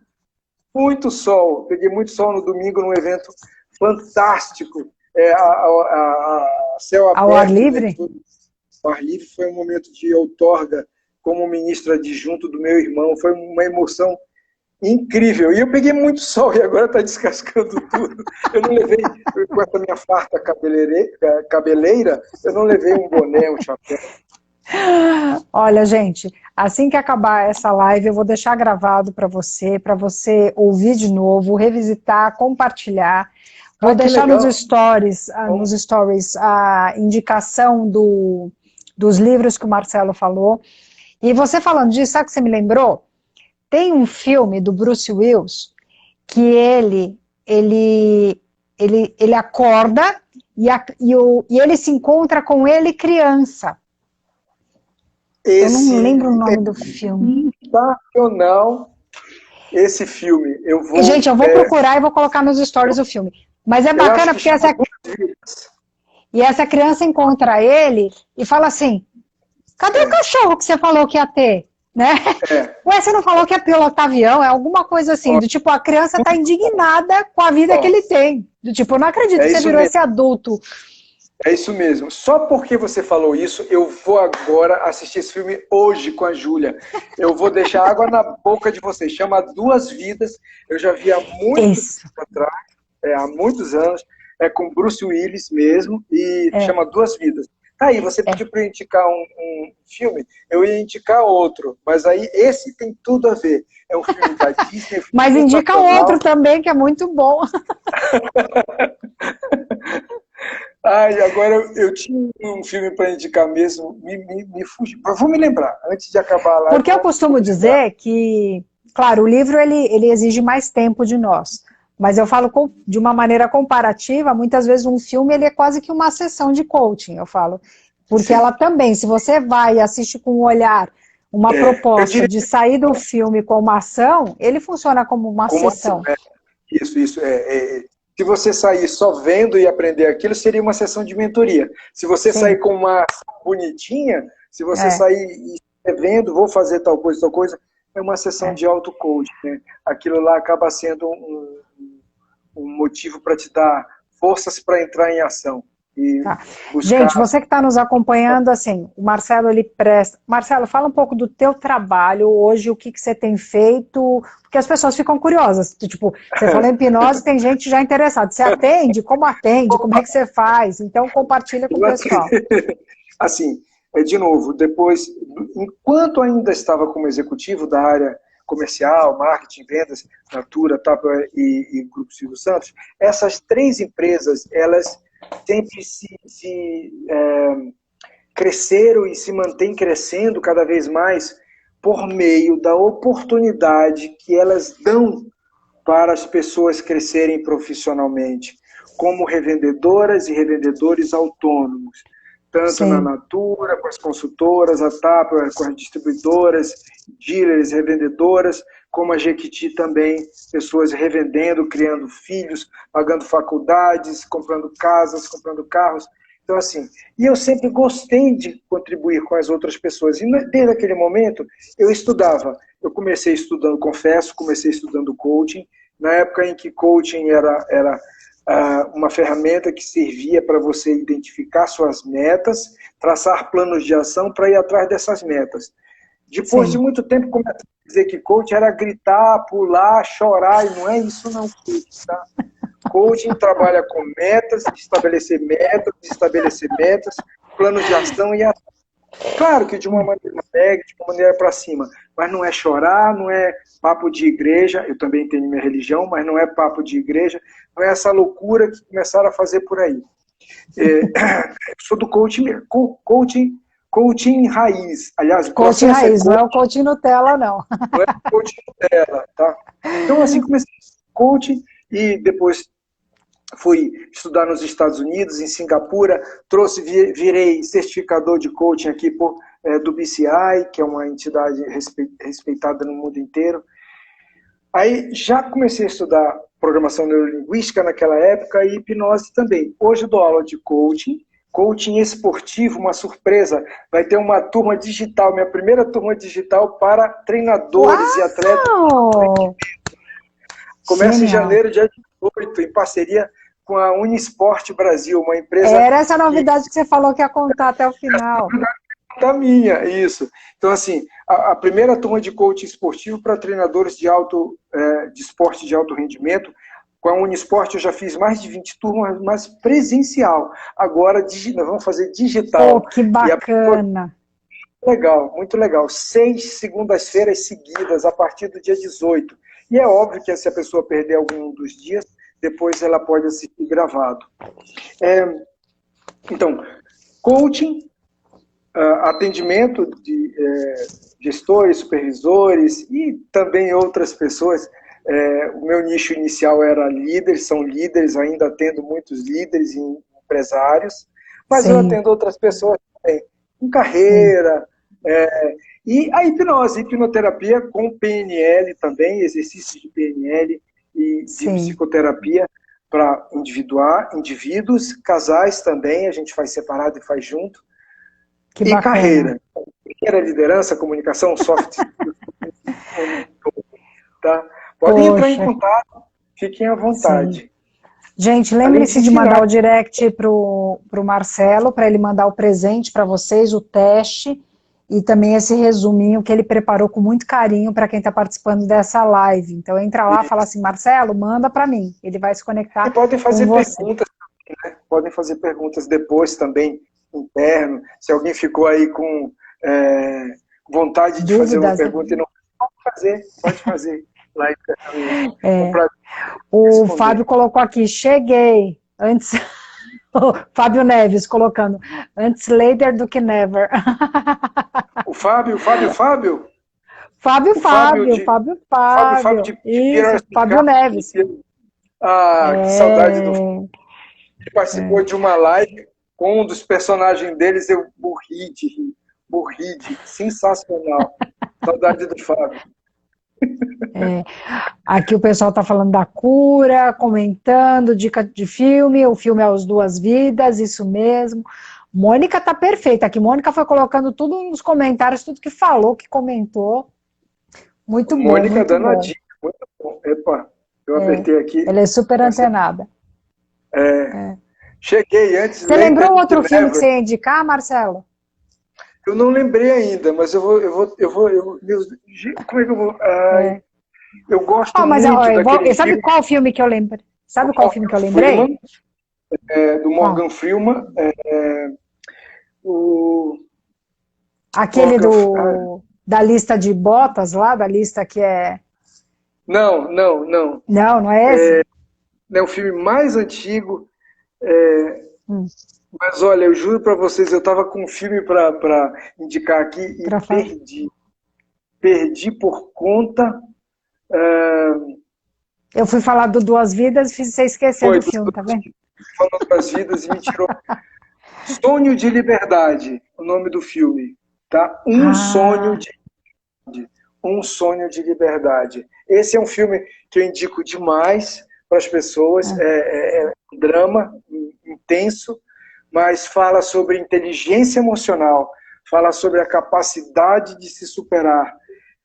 [SPEAKER 2] muito sol. Peguei muito sol no domingo num evento fantástico. A céu
[SPEAKER 1] Ao ar
[SPEAKER 2] aberto, né?
[SPEAKER 1] livre?
[SPEAKER 2] O ar livre foi um momento de outorga como ministro adjunto do meu irmão. Foi uma emoção incrível. E eu peguei muito sol e agora está descascando tudo. Eu não levei, com essa minha farta cabeleira, eu não levei um boné, um chapéu.
[SPEAKER 1] Olha, gente, assim que acabar essa live, eu vou deixar gravado para você ouvir de novo, revisitar, compartilhar. Vou deixar nos stories a indicação dos livros que o Marcelo falou. E você falando disso, sabe o que você me lembrou? Tem um filme do Bruce Willis que ele acorda e ele se encontra com ele criança. Eu não lembro o nome do filme.
[SPEAKER 2] Sensacional esse filme.
[SPEAKER 1] Gente, eu vou procurar e vou colocar nos stories o filme. Mas é bacana porque essa criança encontra ele e fala assim, cadê o cachorro que você falou que ia ter? Né? Ué, você não falou que ia pilotar avião? É alguma coisa assim, do tipo, a criança está indignada com a vida que ele tem. Do tipo, eu não acredito que você virou esse adulto.
[SPEAKER 2] É isso mesmo. Só porque você falou isso, eu vou agora assistir esse filme hoje com a Júlia. Eu vou deixar água na boca de vocês. Chama Duas Vidas. Eu já vi há muitos anos atrás, há muitos anos. É com Bruce Willis mesmo e chama Duas Vidas. Tá aí, você pediu para eu indicar um filme, eu ia indicar outro, mas aí esse tem tudo a ver. É um filme da Disney.
[SPEAKER 1] Mas indica outro também, que é muito bom.
[SPEAKER 2] Ai, agora eu tinha um filme para indicar mesmo, me fugiu. Vou me lembrar, antes de acabar a live.
[SPEAKER 1] Porque eu costumo dizer que, claro, o livro ele exige mais tempo de nós. Mas eu falo de uma maneira comparativa, muitas vezes um filme ele é quase que uma sessão de coaching, eu falo. Porque ela também, se você vai e assiste com um olhar, uma proposta de sair do filme com uma ação, ele funciona como uma sessão.
[SPEAKER 2] Isso. Se você sair só vendo e aprender aquilo, seria uma sessão de mentoria. Se você sair com uma ação bonitinha, se você sair vendo, vou fazer tal coisa, é uma sessão de auto-coaching, né? Aquilo lá acaba sendo um motivo para te dar forças para entrar em ação. E buscar...
[SPEAKER 1] Gente, você que está nos acompanhando, assim, o Marcelo, ele presta... Marcelo, fala um pouco do teu trabalho hoje, o que você tem feito, porque as pessoas ficam curiosas. Tipo, você falou em hipnose, tem gente já interessada. Você atende? Como atende? Como é que você faz? Então, compartilha com o pessoal.
[SPEAKER 2] Assim, de novo, depois, enquanto ainda estava como executivo da área comercial, marketing, vendas, Natura, Tupperware e Grupo Silvio Santos, essas três empresas, elas sempre cresceram e se mantêm crescendo cada vez mais por meio da oportunidade que elas dão para as pessoas crescerem profissionalmente, como revendedoras e revendedores autônomos, tanto na Natura, com as consultoras, a Tupperware, com as distribuidoras, dealers, revendedoras, como a Jequiti também, pessoas revendendo, criando filhos, pagando faculdades, comprando casas, comprando carros. Então, assim, e eu sempre gostei de contribuir com as outras pessoas. E desde aquele momento, eu estudava. Eu comecei estudando, comecei estudando coaching. Na época em que coaching era uma ferramenta que servia para você identificar suas metas, traçar planos de ação para ir atrás dessas metas. Depois de muito tempo, comecei a dizer que coaching era gritar, pular, chorar, e não é isso não, tá? Coaching trabalha com metas, estabelecer metas, planos de ação e ação. Claro que de uma maneira alegre, de uma maneira para cima, mas não é chorar, não é papo de igreja, eu também tenho minha religião, mas não é papo de igreja, não é essa loucura que começaram a fazer por aí. Eu sou do coaching raiz. Aliás, o
[SPEAKER 1] coaching raiz, não é o coaching Nutella, não.
[SPEAKER 2] Não é o coaching Nutella, tá? Então, assim, comecei coaching e depois fui estudar nos Estados Unidos, em Singapura, virei certificador de coaching aqui do BCI, que é uma entidade respeitada no mundo inteiro. Aí já comecei a estudar programação neurolinguística naquela época e hipnose também. Hoje eu dou aula de coaching esportivo, uma surpresa. Vai ter uma turma digital, minha primeira turma digital para treinadores e atletas. Começa em janeiro, dia 18, em parceria com a Unisport Brasil, uma empresa...
[SPEAKER 1] Era essa novidade que você falou que ia contar até o final.
[SPEAKER 2] Da minha, isso. Então, assim, a primeira turma de coaching esportivo para treinadores de esporte de alto rendimento. Com a Unisport eu já fiz mais de 20 turmas, mas presencial. Agora nós vamos fazer digital.
[SPEAKER 1] Pô, que bacana.
[SPEAKER 2] Legal, muito legal. 6 segundas-feiras seguidas, a partir do dia 18. E é óbvio que se a pessoa perder algum dos dias, depois ela pode assistir gravado. Então, coaching, atendimento de gestores, supervisores e também outras pessoas. O meu nicho inicial era líderes, são líderes, ainda atendo muitos líderes e empresários, mas eu atendo outras pessoas também, em carreira, e a hipnoterapia com PNL também, exercícios de PNL e de psicoterapia para indivíduos, casais também, a gente faz separado e faz junto.
[SPEAKER 1] Que
[SPEAKER 2] e
[SPEAKER 1] bacana.
[SPEAKER 2] Carreira, liderança, comunicação, soft skills, tá? Podem entrar em contato, fiquem à vontade.
[SPEAKER 1] Sim. Gente, lembre-se de mandar o direct pro Marcelo, para ele mandar o presente para vocês, o teste, e também esse resuminho que ele preparou com muito carinho para quem está participando dessa live. Então entra lá e fala assim, Marcelo, manda para mim. Ele vai se conectar
[SPEAKER 2] e podem fazer
[SPEAKER 1] com você.
[SPEAKER 2] Perguntas, né? Podem fazer perguntas depois também, interno. Se alguém ficou aí com vontade de fazer uma pergunta e não pode fazer. Lá
[SPEAKER 1] o Fábio colocou aqui, cheguei, antes, o Fábio Neves colocando, antes later do que never.
[SPEAKER 2] O Fábio?
[SPEAKER 1] Fábio Neves.
[SPEAKER 2] Que saudade do Fábio. Ele participou de uma live com um dos personagens deles, eu morri de rir, sensacional. Saudade do Fábio.
[SPEAKER 1] Aqui o pessoal está falando da cura, comentando, dica de filme, o filme é As Duas Vidas, isso mesmo. Mônica tá perfeita aqui, Mônica foi colocando tudo nos comentários, tudo que falou, que comentou. Muito bom,
[SPEAKER 2] Mônica dando a dica, muito bom. Epa, eu apertei aqui.
[SPEAKER 1] Ela é super antenada.
[SPEAKER 2] Cheguei antes.
[SPEAKER 1] Você lembrou outro filme que você ia indicar, Marcelo?
[SPEAKER 2] Eu não lembrei ainda, mas eu vou como é que eu vou? Eu gosto muito daquele
[SPEAKER 1] sabe
[SPEAKER 2] filme.
[SPEAKER 1] Qual filme que eu lembrei? Sabe qual filme que eu lembrei?
[SPEAKER 2] Do Morgan Freeman.
[SPEAKER 1] Aquele da lista de botas lá, da lista que é...
[SPEAKER 2] Não.
[SPEAKER 1] Não é esse?
[SPEAKER 2] É um filme mais antigo. Mas olha, eu juro para vocês, eu estava com um filme para indicar aqui e perdi por conta.
[SPEAKER 1] Eu fui falar do Duas Vidas e fiz você esquecer do filme, tá vendo?
[SPEAKER 2] Falando das vidas e me tirou. Sonho de Liberdade, o nome do filme, tá? Um Sonho de Liberdade. Esse é um filme que eu indico demais para as pessoas. É um drama intenso, mas fala sobre inteligência emocional, fala sobre a capacidade de se superar.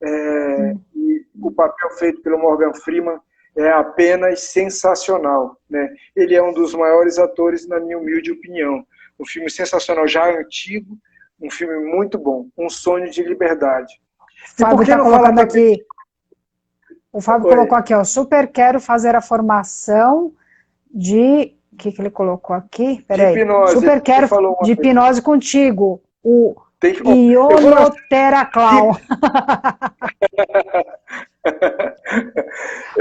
[SPEAKER 2] E o papel feito pelo Morgan Freeman é apenas sensacional, né? Ele é um dos maiores atores, na minha humilde opinião. Um filme sensacional, já antigo, um filme muito bom, Um Sonho de Liberdade.
[SPEAKER 1] O Fábio está colocando aqui, o Fábio colocou aqui, ó, super quero fazer a formação de... O que ele colocou aqui? Peraí. Super quero de hipnose contigo. O Ionoteraclau.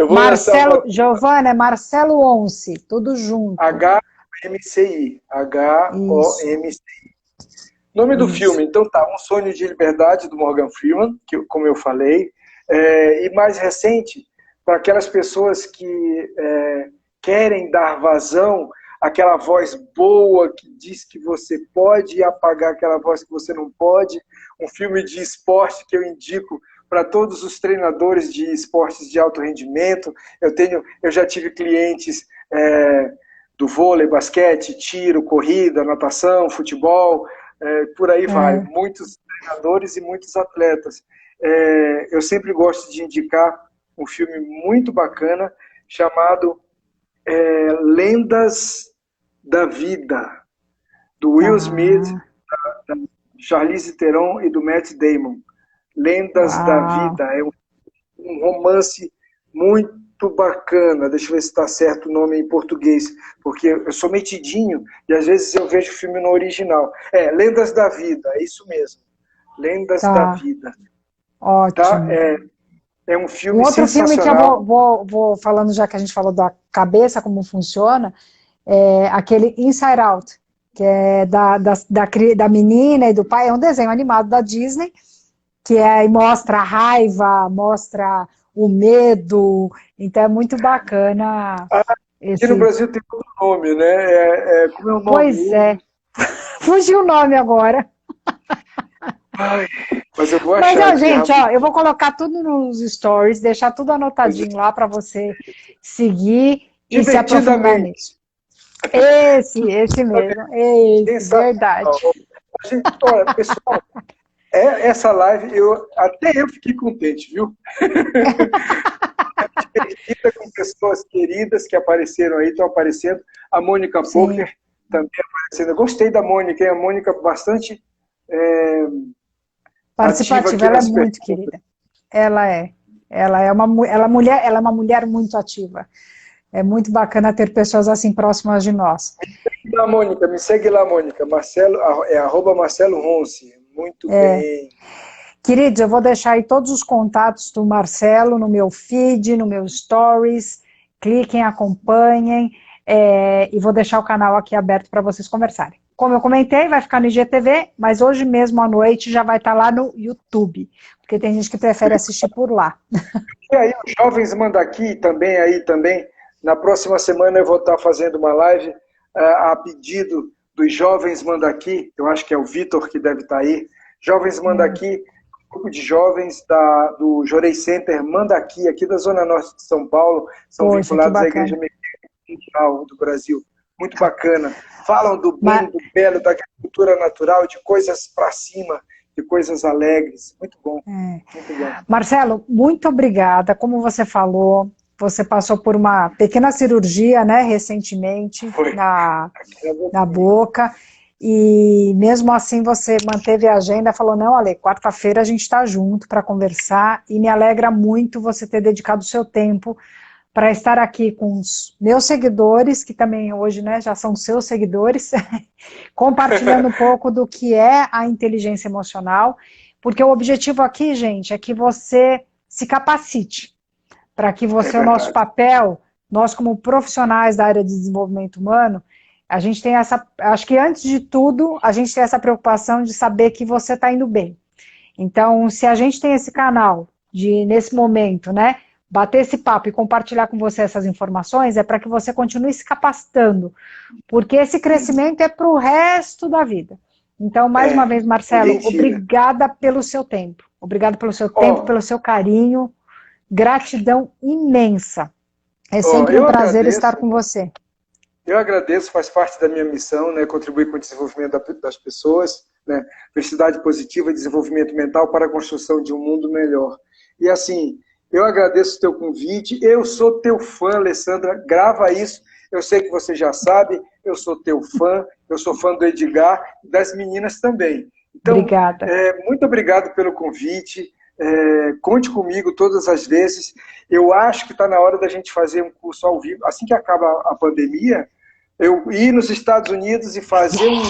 [SPEAKER 1] Marcelo, Giovana, é Marcelo Once, tudo junto.
[SPEAKER 2] H-O-M-C-I. H-O-M-C-I. Nome do filme, então tá, Um Sonho de Liberdade, do Morgan Freeman, que, como eu falei, e mais recente, para aquelas pessoas que querem dar vazão àquela voz boa que diz que você pode e apagar aquela voz que você não pode. Um filme de esporte que eu indico para todos os treinadores de esportes de alto rendimento. Eu já tive clientes do vôlei, basquete, tiro, corrida, natação, futebol, por aí vai. Muitos treinadores e muitos atletas. Eu sempre gosto de indicar um filme muito bacana chamado Lendas da Vida, do Will Smith, da Charlize Theron e do Matt Damon. Lendas da Vida. É um romance muito bacana. Deixa eu ver se está certo o nome em português, porque eu sou metidinho e às vezes eu vejo filme no original. Lendas da Vida, é isso mesmo. Lendas da Vida.
[SPEAKER 1] Ótimo.
[SPEAKER 2] Tá? É um filme
[SPEAKER 1] outro
[SPEAKER 2] sensacional.
[SPEAKER 1] filme que eu vou falando, já que a gente falou da cabeça, como funciona, é aquele Inside Out, que é da menina e do pai. É um desenho animado da Disney, que mostra a raiva, mostra o medo. Então é muito bacana.
[SPEAKER 2] Aqui no Brasil tem outro nome, né? Como é o nome?
[SPEAKER 1] Pois é. Fugiu o nome agora.
[SPEAKER 2] Ai, mas eu vou achar.
[SPEAKER 1] Mas, gente, eu vou colocar tudo nos stories, deixar tudo anotadinho lá para você seguir e se aprofundar nisso. Esse mesmo. Esse, verdade.
[SPEAKER 2] Olha, pessoal, essa live, até eu fiquei contente, viu? Divertida com pessoas queridas que apareceram aí, estão aparecendo. A Mônica Poker também aparecendo. Eu gostei da Mônica, hein? A Mônica bastante
[SPEAKER 1] participativa, ela é muito querida. Ela é uma mulher muito ativa. É muito bacana ter pessoas assim próximas de nós.
[SPEAKER 2] Me segue lá, Mônica. Marcelo, @Marcelo Ronce. Muito bem.
[SPEAKER 1] Queridos, eu vou deixar aí todos os contatos do Marcelo no meu feed, no meu stories. Cliquem, acompanhem. E vou deixar o canal aqui aberto para vocês conversarem. Como eu comentei, vai ficar no IGTV, mas hoje mesmo à noite já vai estar lá no YouTube, porque tem gente que prefere assistir por lá.
[SPEAKER 2] E aí, os Jovens Mandaki também, na próxima semana eu vou estar fazendo uma live a pedido dos Jovens Mandaki, eu acho que é o Vitor que deve estar aí. Jovens Mandaki, grupo de jovens do Jorei Center Mandaki, aqui da Zona Norte de São Paulo, são vinculados à Igreja Mundial do Brasil. Muito bacana. Falam do bem, do belo, da agricultura natural, de coisas para cima, de coisas alegres. Muito bom. Muito bom.
[SPEAKER 1] Marcelo, muito obrigada. Como você falou, você passou por uma pequena cirurgia, né, recentemente, na boca. E mesmo assim você manteve a agenda, falou, não, Ale, quarta-feira a gente está junto para conversar. E me alegra muito você ter dedicado o seu tempo para estar aqui com os meus seguidores, que também hoje, né, já são seus seguidores, compartilhando um pouco do que é a inteligência emocional, porque o objetivo aqui, gente, é que você se capacite, para que você, o nosso papel, nós como profissionais da área de desenvolvimento humano, a gente tem acho que antes de tudo, a gente tem essa preocupação de saber que você está indo bem. Então, se a gente tem esse canal, nesse momento, né, bater esse papo e compartilhar com você essas informações, é para que você continue se capacitando, porque esse crescimento é para o resto da vida. Então, mais uma vez, Marcelo, obrigada pelo seu tempo. Obrigada pelo seu tempo, pelo seu carinho. Gratidão imensa. É sempre um prazer estar com você.
[SPEAKER 2] Eu agradeço, faz parte da minha missão, né, contribuir com o desenvolvimento das pessoas, né, felicidade positiva e desenvolvimento mental para a construção de um mundo melhor. E assim, eu agradeço o teu convite, eu sou teu fã, Alessandra, grava isso, eu sei que você já sabe, eu sou teu fã, eu sou fã do Edgar e das meninas também. Então,
[SPEAKER 1] obrigada.
[SPEAKER 2] Muito obrigado pelo convite, conte comigo todas as vezes. Eu acho que está na hora da gente fazer um curso ao vivo, assim que acaba a pandemia, eu ir nos Estados Unidos e fazer um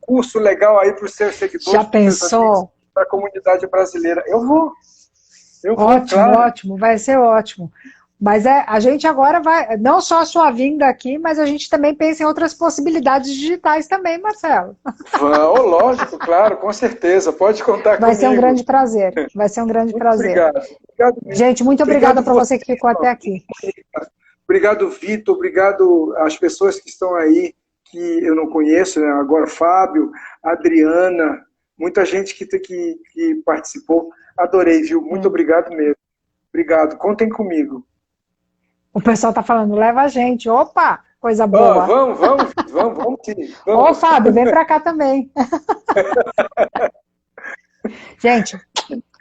[SPEAKER 2] curso legal aí para os seus seguidores.
[SPEAKER 1] Já pensou?
[SPEAKER 2] Para a comunidade brasileira. Eu vou,
[SPEAKER 1] ótimo,
[SPEAKER 2] claro.
[SPEAKER 1] Ótimo, vai ser ótimo. Mas a gente agora vai, não só a sua vinda aqui, mas a gente também pensa em outras possibilidades digitais também, Marcelo.
[SPEAKER 2] Lógico, claro, com certeza, pode contar comigo.
[SPEAKER 1] Vai ser um grande prazer, vai ser um grande prazer.
[SPEAKER 2] Obrigado.
[SPEAKER 1] Gente, muito obrigada para você que ficou até aqui.
[SPEAKER 2] Obrigado, Vitor, obrigado às pessoas que estão aí, que eu não conheço, né? Agora Fábio, Adriana, muita gente que participou. Adorei, viu? Muito obrigado mesmo. Obrigado. Contem comigo.
[SPEAKER 1] O pessoal tá falando, leva a gente. Opa, coisa boa.
[SPEAKER 2] Vamos sim.
[SPEAKER 1] Ô, Fábio, vem para cá também. Gente,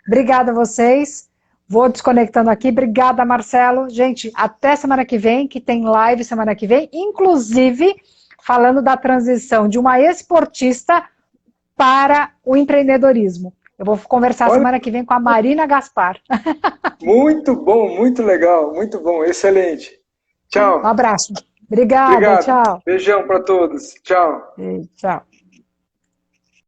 [SPEAKER 1] obrigada a vocês. Vou desconectando aqui. Obrigada, Marcelo. Gente, até semana que vem, que tem live semana que vem, inclusive falando da transição de uma esportista para o empreendedorismo. Eu vou conversar semana que vem com a Marina Gaspar.
[SPEAKER 2] Muito bom, muito legal, muito bom, excelente. Tchau.
[SPEAKER 1] Um abraço. Obrigada,
[SPEAKER 2] Obrigado.
[SPEAKER 1] tchau.
[SPEAKER 2] Beijão para todos. Tchau.
[SPEAKER 1] Tchau.